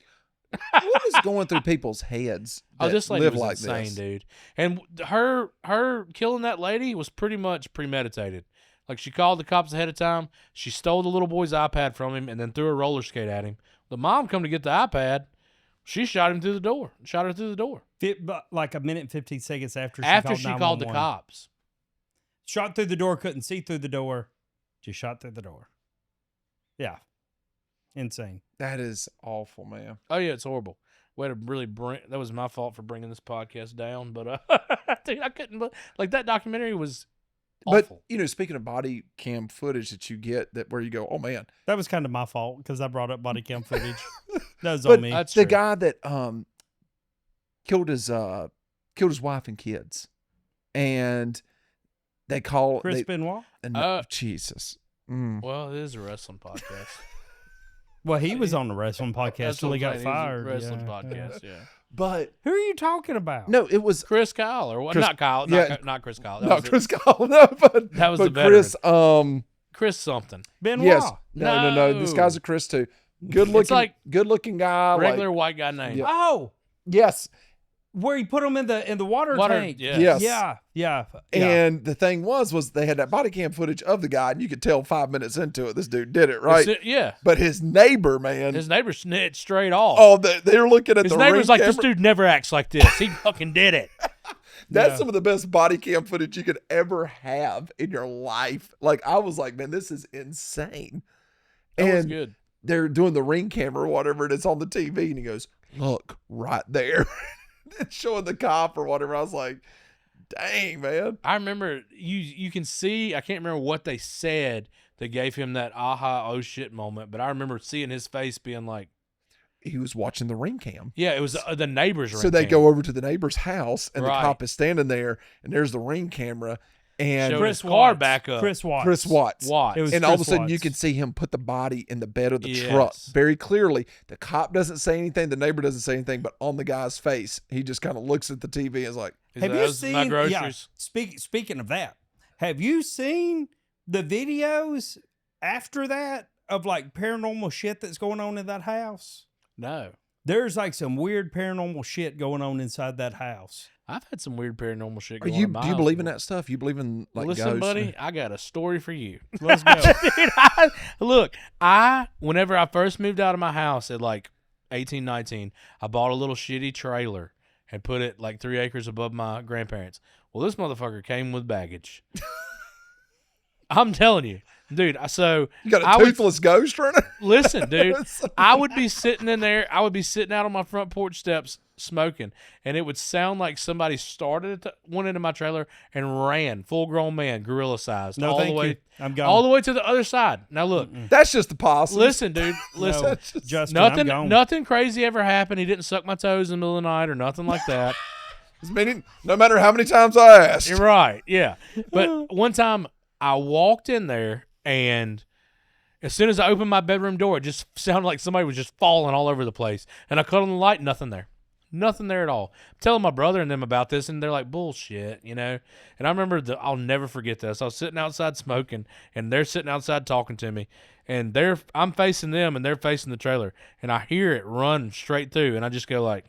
What is going through people's heads? Oh, this lady live was like insane, this? dude. And her killing that lady was pretty much premeditated. Like, she called the cops ahead of time. She stole the little boy's iPad from him and then threw a roller skate at him. The mom come to get the iPad. She shot him through the door. Shot her through the door. But like a minute and 15 seconds after After she called the 911. cops. Shot through the door, couldn't see through the door. Just shot through the door. Yeah. Insane. That is awful, man. Oh, yeah, it's horrible. Way to really that was my fault for bringing this podcast down. But, dude, I couldn't. Like, that documentary was awful. But, speaking of body cam footage that you get where you go, oh, man. That was kind of my fault because I brought up body cam footage. That was But on me. That's the true. guy that killed his wife and kids. And they call Chris Benoit? Jesus. Well, it is a wrestling podcast. Well, he was on the wrestling podcast That's till what he I'm got saying. It was a fired. wrestling Yeah. podcast, yeah. But Who are you talking about? no, it was Chris Kyle or what? Chris- Not Kyle. yeah. Not Chris Kyle. not Chris Kyle. No, but That was but the Chris. Chris something. Benoit. Yes. No. This guy's a Chris too. Good looking. It's like good looking guy. Regular white guy name. Yeah. Oh, Yes. where he put him in the water tank. Yeah. Yes. Yeah. And the thing was they had that body cam footage of the guy, and you could tell 5 minutes into it, this dude did it, right? Yeah. But his neighbor, man. His neighbor snitched straight off. Oh, they're looking at His the neighbor's ring like, this camera. dude never acts like this. He fucking did it. That's Yeah. some of the best body cam footage you could ever have in your life. Like, I was like, man, this is insane. That was And good. they're doing the ring camera or whatever, and it's on the TV, and he goes, look, right there. It's showing the cop or whatever. I was like, dang, man. I remember you can see, I can't remember what they said that gave him that aha, oh shit moment, but I remember seeing his face being like, He was watching the ring cam. yeah, it was the neighbor's ring So they cam. go over to the neighbor's house, and Right. the cop is standing there, and there's the ring camera, and Showing Chris his car Watts. back up. Chris Watts. Chris Watts. Watts. It was And all of a Chris sudden, you Watts. can see him put the body in the bed of the Yes. truck very clearly. The cop doesn't say anything. The neighbor doesn't say anything. But on the guy's face, he just kind of looks at the TV and is like, Have you Those seen my Yeah, groceries? speaking of that, have you seen the videos after that of like paranormal shit that's going on in that house? No. There's like some weird paranormal shit going on inside that house. I've had some weird paranormal shit Are going you? on. Do you believe in that stuff? You believe in like Listen, ghosts? buddy, I got a story for you. Let's go. Dude, whenever I first moved out of my house at like 18, 19, I bought a little shitty trailer and put it like 3 acres above my grandparents. Well, this motherfucker came with baggage. I'm telling you, dude. So You got I a would- toothless ghost running? Listen, dude, I would be sitting in there. I would be sitting out on my front porch steps smoking, and it would sound like somebody started at went into my trailer and ran, full-grown man, gorilla sized, No, all thank the way, you. I'm gone. all the way to the other side. Now look, That's just the possum. listen, dude, listen. No, Justin, I'm Nothing, gone. nothing crazy ever happened. He didn't suck my toes in the middle of the night or nothing like that. Meaning, no matter how many times I asked. You're right, yeah. But one time I walked in there, and as soon as I opened my bedroom door, it just sounded like somebody was just falling all over the place. And I cut on the light, nothing there. Nothing there at all. I'm telling my brother and them about this, and they're like, bullshit, you know? And I remember, I'll never forget this. I was sitting outside smoking, and they're sitting outside talking to me. And I'm facing them, and they're facing the trailer. And I hear it run straight through, and I just go like,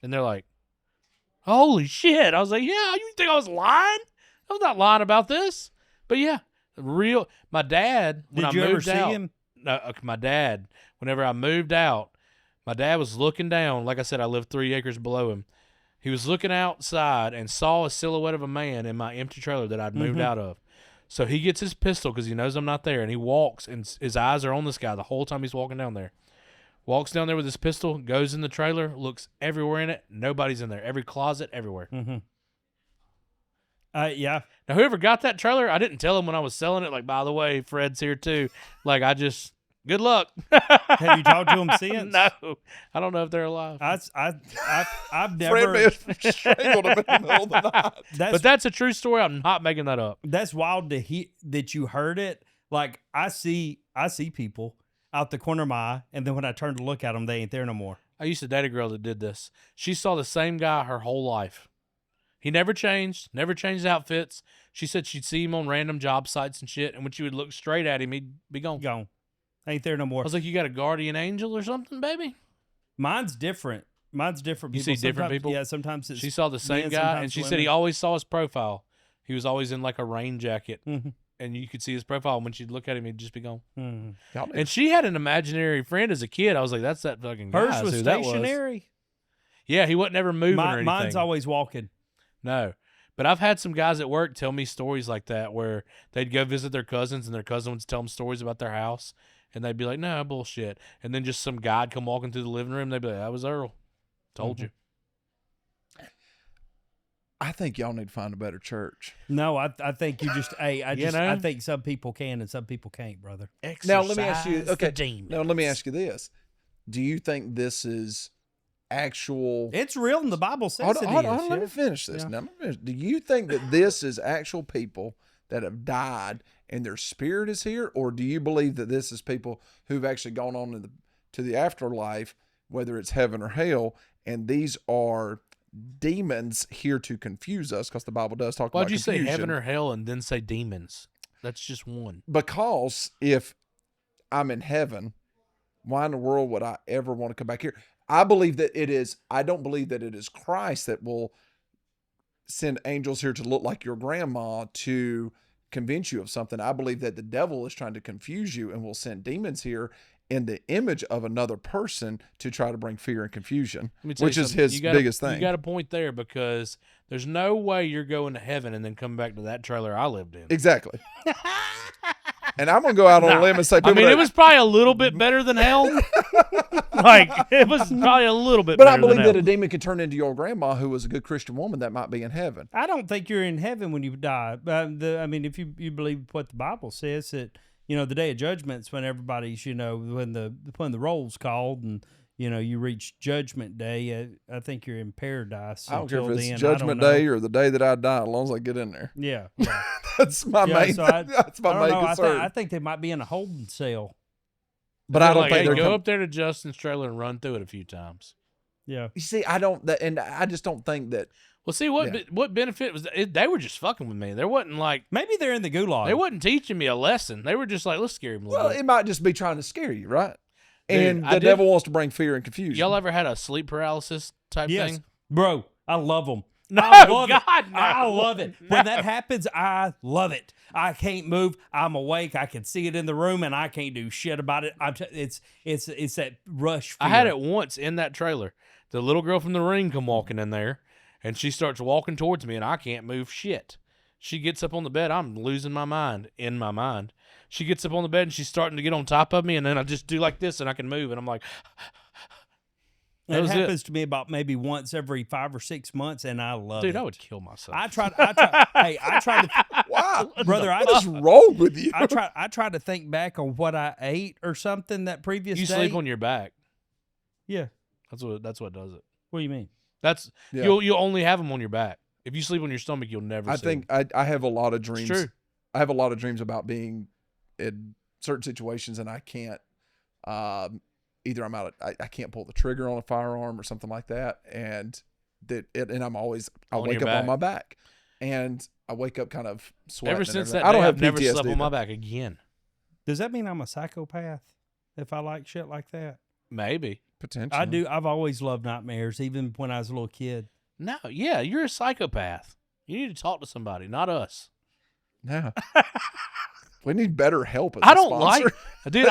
and they're like, holy shit. I was like, yeah, you think I was lying? I was not lying about this. But yeah, my dad, when Did I you ever moved see out, him? my dad, whenever I moved out, my dad was looking down. Like I said, I lived 3 acres below him. He was looking outside and saw a silhouette of a man in my empty trailer that I'd moved out of. So he gets his pistol because he knows I'm not there, and he walks, and his eyes are on this guy the whole time he's walking down there. Walks down there with his pistol, goes in the trailer, looks everywhere in it. Nobody's in there. Every closet, everywhere. Yeah. Now, whoever got that trailer, I didn't tell him when I was selling it, like, by the way, Fred's here too. Like, good luck. Have you talked to him since? No. I don't know if they're alive. I've Fred never. may have strangled him in the middle of the night. But that's a true story. I'm not making that up. That's wild to hear that you heard it. Like, I see people out the corner of my eye, and then when I turn to look at them, they ain't there no more. I used to date a girl that did this. She saw the same guy her whole life. He never changed outfits. She said she'd see him on random job sites and shit, and when she would look straight at him, he'd be gone. Gone. Ain't there no more. I was like, you got a guardian angel or something, baby? Mine's different. You see different people? Yeah, sometimes it's. She saw the same men, guy, sometimes and she said women. he always saw his profile. He was always in like a rain jacket, Mhm. and you could see his profile. And when she'd look at him, he'd just be gone. Mhm. Y'all need And she had an imaginary friend as a kid. I was like, that's that fucking guy. Hers I was see who that stationary. Yeah, he wasn't ever moving or anything. Mine's always walking. No. But I've had some guys at work tell me stories like that where they'd go visit their cousins and their cousin would tell them stories about their house. And they'd be like, no, bullshit. And then just some guy'd come walking through the living room. They'd be like, that was Earl. Told you. I think y'all need to find a better church. No, I think you just. Hey, You know? I think some people can and some people can't, brother. Now let me ask you. Exorcise Okay. the demons. Now let me ask you this: do you think this is actual? It's real, and the Bible says Hold it on, hold is, on, let yeah. me finish this. Yeah. Now, let me finish. Do you think that this is actual people that have died and their spirit is here, or do you believe that this is people who've actually gone on to the afterlife, whether it's heaven or hell, and these are demons here to confuse us? Because the Bible does talk Why'd about you say confusion. heaven or hell and then say demons? That's just one. Because if I'm in heaven, why in the world would I ever want to come back here? I believe that it is. I don't believe that it is Christ that will send angels here to look like your grandma to convince you of something. I believe that the devil is trying to confuse you and will send demons here in the image of another person to try to bring fear and confusion, Let me tell you which is something. his You gotta- biggest thing. You got a point there because there's no way you're going to heaven and then coming back to that trailer I lived in. Exactly. And I'm going to go out on a limb and say, I mean, it was probably a little bit better than hell. Like, it was probably a little bit but better I believe than that hell. a demon could turn into your grandma who was a good Christian woman that might be in heaven. I don't think you're in heaven when you die. I mean, if you believe what the Bible says, that the day of judgment's when everybody's when the roll's called and you reach judgment day. I think you're in paradise. I don't care until if it's then. I Judgment don't know. Day or the day that I die, as long as I get in there. Yeah. That's my main. That's my main concern. I think they might be in a holding cell. But I don't Like, think hey, they're go up there to Justin's trailer and run through it a few times. Yeah. You see, I don't, and I just don't think that. Well, see what benefit was they were just fucking with me. There wasn't like Maybe they're in the gulag. they wasn't teaching me a lesson. They were just like, let's scare him a little Well, bit. it might just be trying to scare you, right? Dude, And I the did- devil wants to bring fear and confusion. Y'all ever had a sleep paralysis type Yes. thing? Bro, I love them. No, I love it. God, no. I love it. No. When that happens, I love it. I can't move. I'm awake. I can see it in the room, and I can't do shit about it. It's that rush. Fear. I had it once in that trailer. The little girl from the ring come walking in there, and she starts walking towards me, and I can't move shit. She gets up on the bed. I'm losing my mind in my mind. She gets up on the bed, and she's starting to get on top of me, and then I just do like this, and I can move, and I'm like... It was happens to me about maybe once every 5 or 6 months, and I love it. Dude, I would kill myself. I try. Hey, I try to, Wow, brother. I what's just. wrong with you? I try to think back on what I ate or something that previous you day. sleep on your back. Yeah. That's what does it. What do you mean? That's Yeah. you'll only have them on your back. If you sleep on your stomach, you'll never. I see think them. I have a lot of dreams. true. I have a lot of dreams about being in certain situations, and I can't. Either I'm out. I can't pull the trigger on a firearm or something like that, and and I'm always I On wake your up on back. my back, and I wake up kind of sweating. Ever and since everything. that I day, don't have I've never PTSD slept on my though. back again. Does that mean I'm a psychopath if I like shit like that? Maybe. Potentially, I do. I've always loved nightmares, even when I was a little kid. No, yeah, you're a psychopath. You need to talk to somebody, not us. Yeah. We need better help. As I a don't sponsor. like, dude.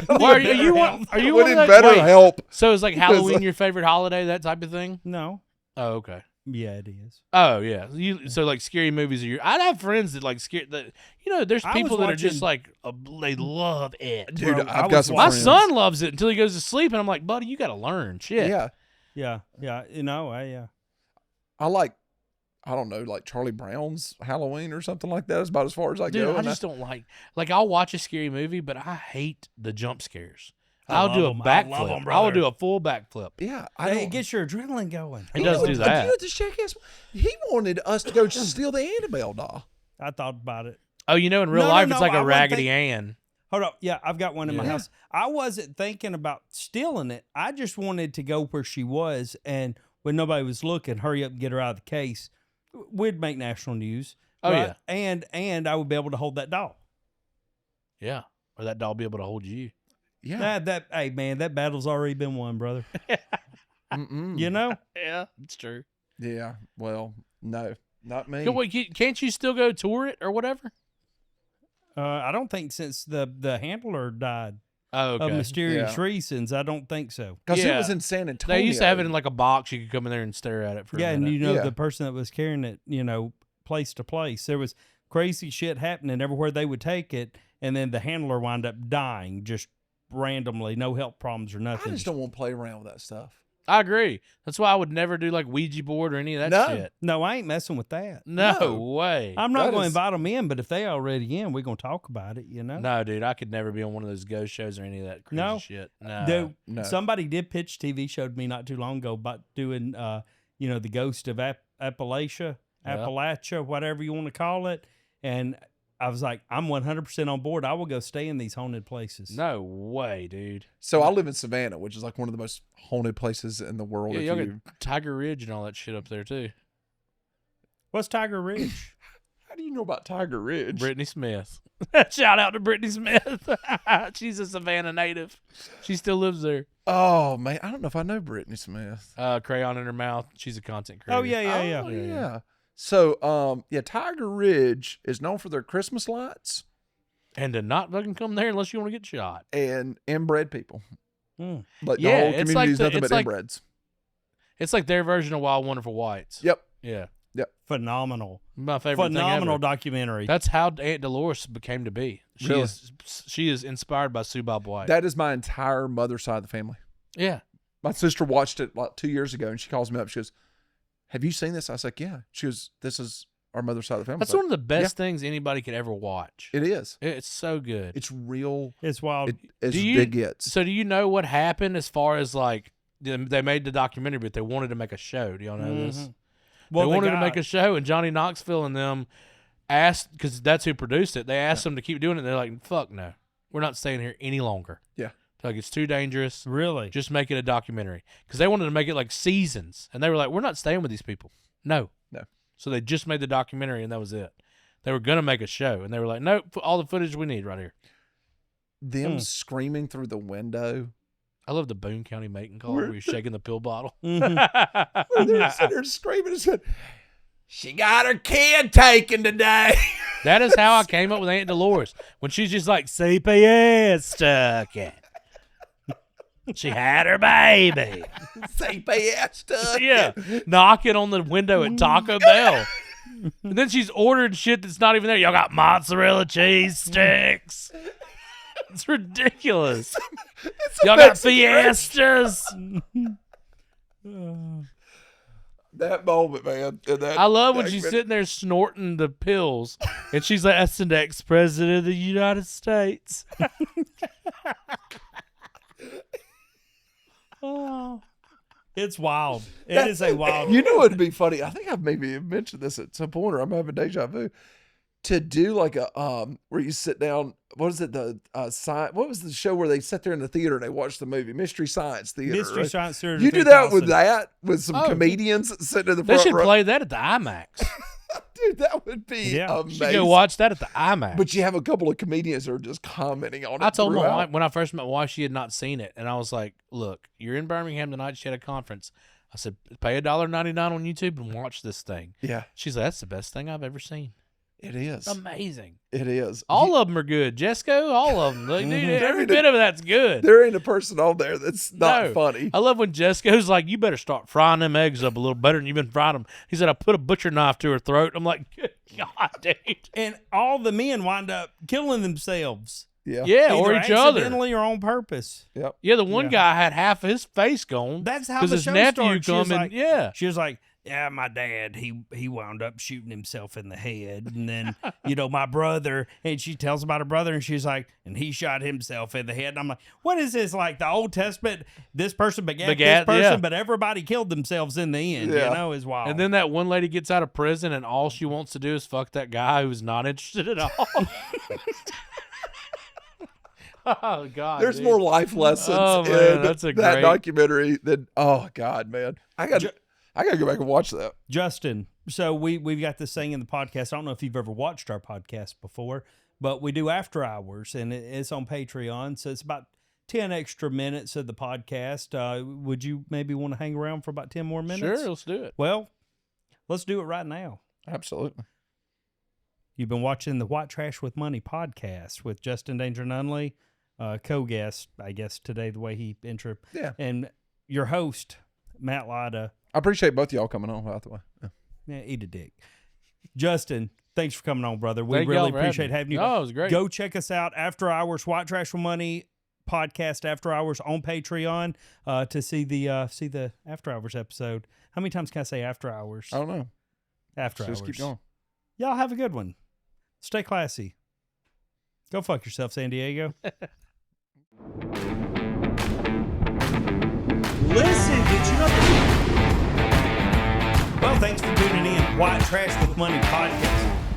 Well, are you one? Are you We one need of those? better Wait, help. so is like Because, Halloween your favorite holiday? That type of thing? No. Oh, okay. Yeah, it is. Oh yeah. So like scary movies are your. I'd have friends that like scare that. There's I people was that are just watching- like they love it. Dude, Bro, I I've got was some My friends. son loves it until he goes to sleep, and I'm like, buddy, you got to learn shit. Yeah, Yeah. Yeah. I like. I don't know, like Charlie Brown's Halloween or something like that. Is about as far as I Dude, go. I and just don't like I'll watch a scary movie, but I hate the jump scares. I I'll love do a 'em. I love 'em, backflip. I will brother. do a full backflip. yeah, I Hey, don't. it gets your adrenaline going. It does do You that. know what this jackass? He wanted us to go steal the Annabelle doll. I thought about it. Oh, in real No, life, no, it's like I a wouldn't Raggedy think- Ann. Hold up. Yeah, I've got one in my Yeah. house. I wasn't thinking about stealing it. I just wanted to go where she was, and when nobody was looking, hurry up and get her out of the case. We'd make national news. Oh, right? And I would be able to hold that doll. Yeah. Or that doll be able to hold you. Yeah. Hey man, that battle's already been won, brother. Mm-mm. You know? Yeah, it's true. Yeah. Well, no, not me. Can't you still go tour it or whatever? I don't think since the handler died Oh, okay. of mysterious Yeah. reasons, I don't think so. Because Yeah. it was in San Antonio. They used to have it in like a box. You could come in there and stare at it for Yeah, a and minute. Yeah. the person that was carrying it, place to place, there was crazy shit happening everywhere they would take it, and then the handler wound up dying just randomly, no health problems or I nothing. just don't want to play around with that stuff. I agree. That's why I would never do like Ouija board or any of that No. shit. No, I ain't messing with that. No, No. way. I'm not That going to is- invite them in, but if they already in, we're going to talk about it, No, dude, I could never be on one of those ghost shows or any of that crazy No. shit. No. Dude, No. somebody did pitch TV showed me not too long ago about doing, the ghost of Appalachia, whatever you want to call it. And I was like, I'm 100% on board. I will go stay in these haunted places. No way, dude. So I live in Savannah, which is like one of the most haunted places in the world. Yeah, if y'all you, got Tiger Ridge and all that shit up there too. What's Tiger Ridge? how do you know about Tiger Ridge? Brittany Smith. Shout out to Brittany Smith. She's a Savannah native. She still lives there. Oh man, I don't know if I know Brittany Smith. Crayon in her mouth. She's a content creator. Oh, yeah. Oh, yeah. So, Tiger Ridge is known for their Christmas lights And to not fucking come there unless you want to get shot. and inbred people. Hmm. Like Yeah, the whole it's community like is nothing but like- inbreds. It's like their version of Wild Wonderful Whites. Yep. Yeah. Phenomenal. My favorite Phenomenal thing ever. documentary. That's how Aunt Dolores became to be. Really? She is inspired by Sue Bob White. That is my entire mother's side of the family. yeah. My sister watched it like 2 years ago, and she calls me up. She goes, "Have you seen this?" I was like, "Yeah." She goes, "This is our mother's side of the family." That's I was one of the best things anybody could ever watch. like, It is. It's so good. It's real. It's wild. It's Do you- big gets. So do you know what happened as far as like they made the documentary, but they wanted to make a show? Do y'all know this? Mhm. Well, they wanted to make a show, and Johnny Knoxville and them asked, because that's who produced it. They asked them to keep doing it. They're like, "Fuck no, we're not staying here any longer." Yeah. They're like, it's too dangerous. Really? Just make it a documentary, because they wanted to make it like seasons, and they were like, "We're not staying with these people." No. So they just made the documentary, and that was it. They were gonna make a show, and they were like, "Nope, all the footage we need right here." Them screaming through the window. I love the Boone County mating call where you're shaking the pill bottle. They're sitting there screaming and said, "She got her kid taken today." That is how I came up with Aunt Dolores. When she's just like, CPS stuck it. She had her baby. CPS stuff. Yeah. Knocking on the window at Taco Bell. And then she's ordering shit that's not even there. Y'all got mozzarella cheese sticks. It's ridiculous. Y'all got fiestas. That moment, man. and that I love when she's documentary. sitting there snorting the pills, and she's like, "That's the next president of the United States." Oh. It's wild. It is a wild. You know what'd be funny? I think I've maybe mentioned this at some point, or I'm having deja vu. To do like a where you sit down. What is it? The what was the show where they sat there in the theater and they watched the movie Mystery Science Theater? Mystery right? Science Theater. You do that 3000. with some Oh. comedians sitting in the They front should row. play that at the IMAX. Dude, that would be Yeah. You should amazing. go watch that at the IMAX. But you have a couple of comedians that are just commenting on it. I told my throughout. wife when I first met my wife, she had not seen it, and I was like, "Look, you're in Birmingham tonight. She had a conference." I said, "Pay $1.99 on YouTube and watch this thing." Yeah. She's like, "That's the best thing I've ever seen." It is. Amazing. It is. All of them are good. Jesco, all of them. Like, dude, every bit of that's good. There ain't a person on there that's not No. funny. I love when Jesco's like, you better start frying them eggs up a little better than you've been frying them. He said, I put a butcher knife to her throat. I'm like, good God, dude. And all the men wind up killing themselves. Yeah. Yeah, Either or each other. accidentally or on purpose. Yep. Yeah, the one guy had half of his face gone. That's how because the his show nephew started. She was come in. like- Yeah. She was like, yeah, my dad, he wound up shooting himself in the head. And then, my brother, and she tells about her brother, and she's like, and he shot himself in the head. And I'm like, what is this, like the Old Testament? This person begat this person, yeah. but everybody killed themselves in the end, Yeah. is wild. And then that one lady gets out of prison, and all she wants to do is fuck that guy who's not interested at all. Oh, God. There's dude. more life lessons Oh, man, in that's a that great- documentary than, oh, God, man. I got to go back and watch that. Justin, so we've got this thing in the podcast. I don't know if you've ever watched our podcast before, but we do After Hours, and it's on Patreon. So it's about 10 extra minutes of the podcast. Would you maybe want to hang around for about 10 more minutes? Sure, let's do it. Well, let's do it right now. Absolutely. You've been watching the White Trash with Money podcast with Justin Danger Nunley, co-guest, I guess, today, the way he intro. Yeah. And your host, Matt Lida. I appreciate both of y'all coming on, by the way. Yeah. Yeah, eat a dick. Justin, thanks for coming on, brother. We Thank really y'all for appreciate having having me. you. Oh, it was great. Go check us out, After Hours, White Trash with Money podcast After Hours on Patreon to see the After Hours episode. How many times can I say After Hours? I don't know. After Hours. Just keep going. Y'all have a good one. Stay classy. Go fuck yourself, San Diego. Listen, did you know? Well, thanks for tuning in. White Trash with Money podcast.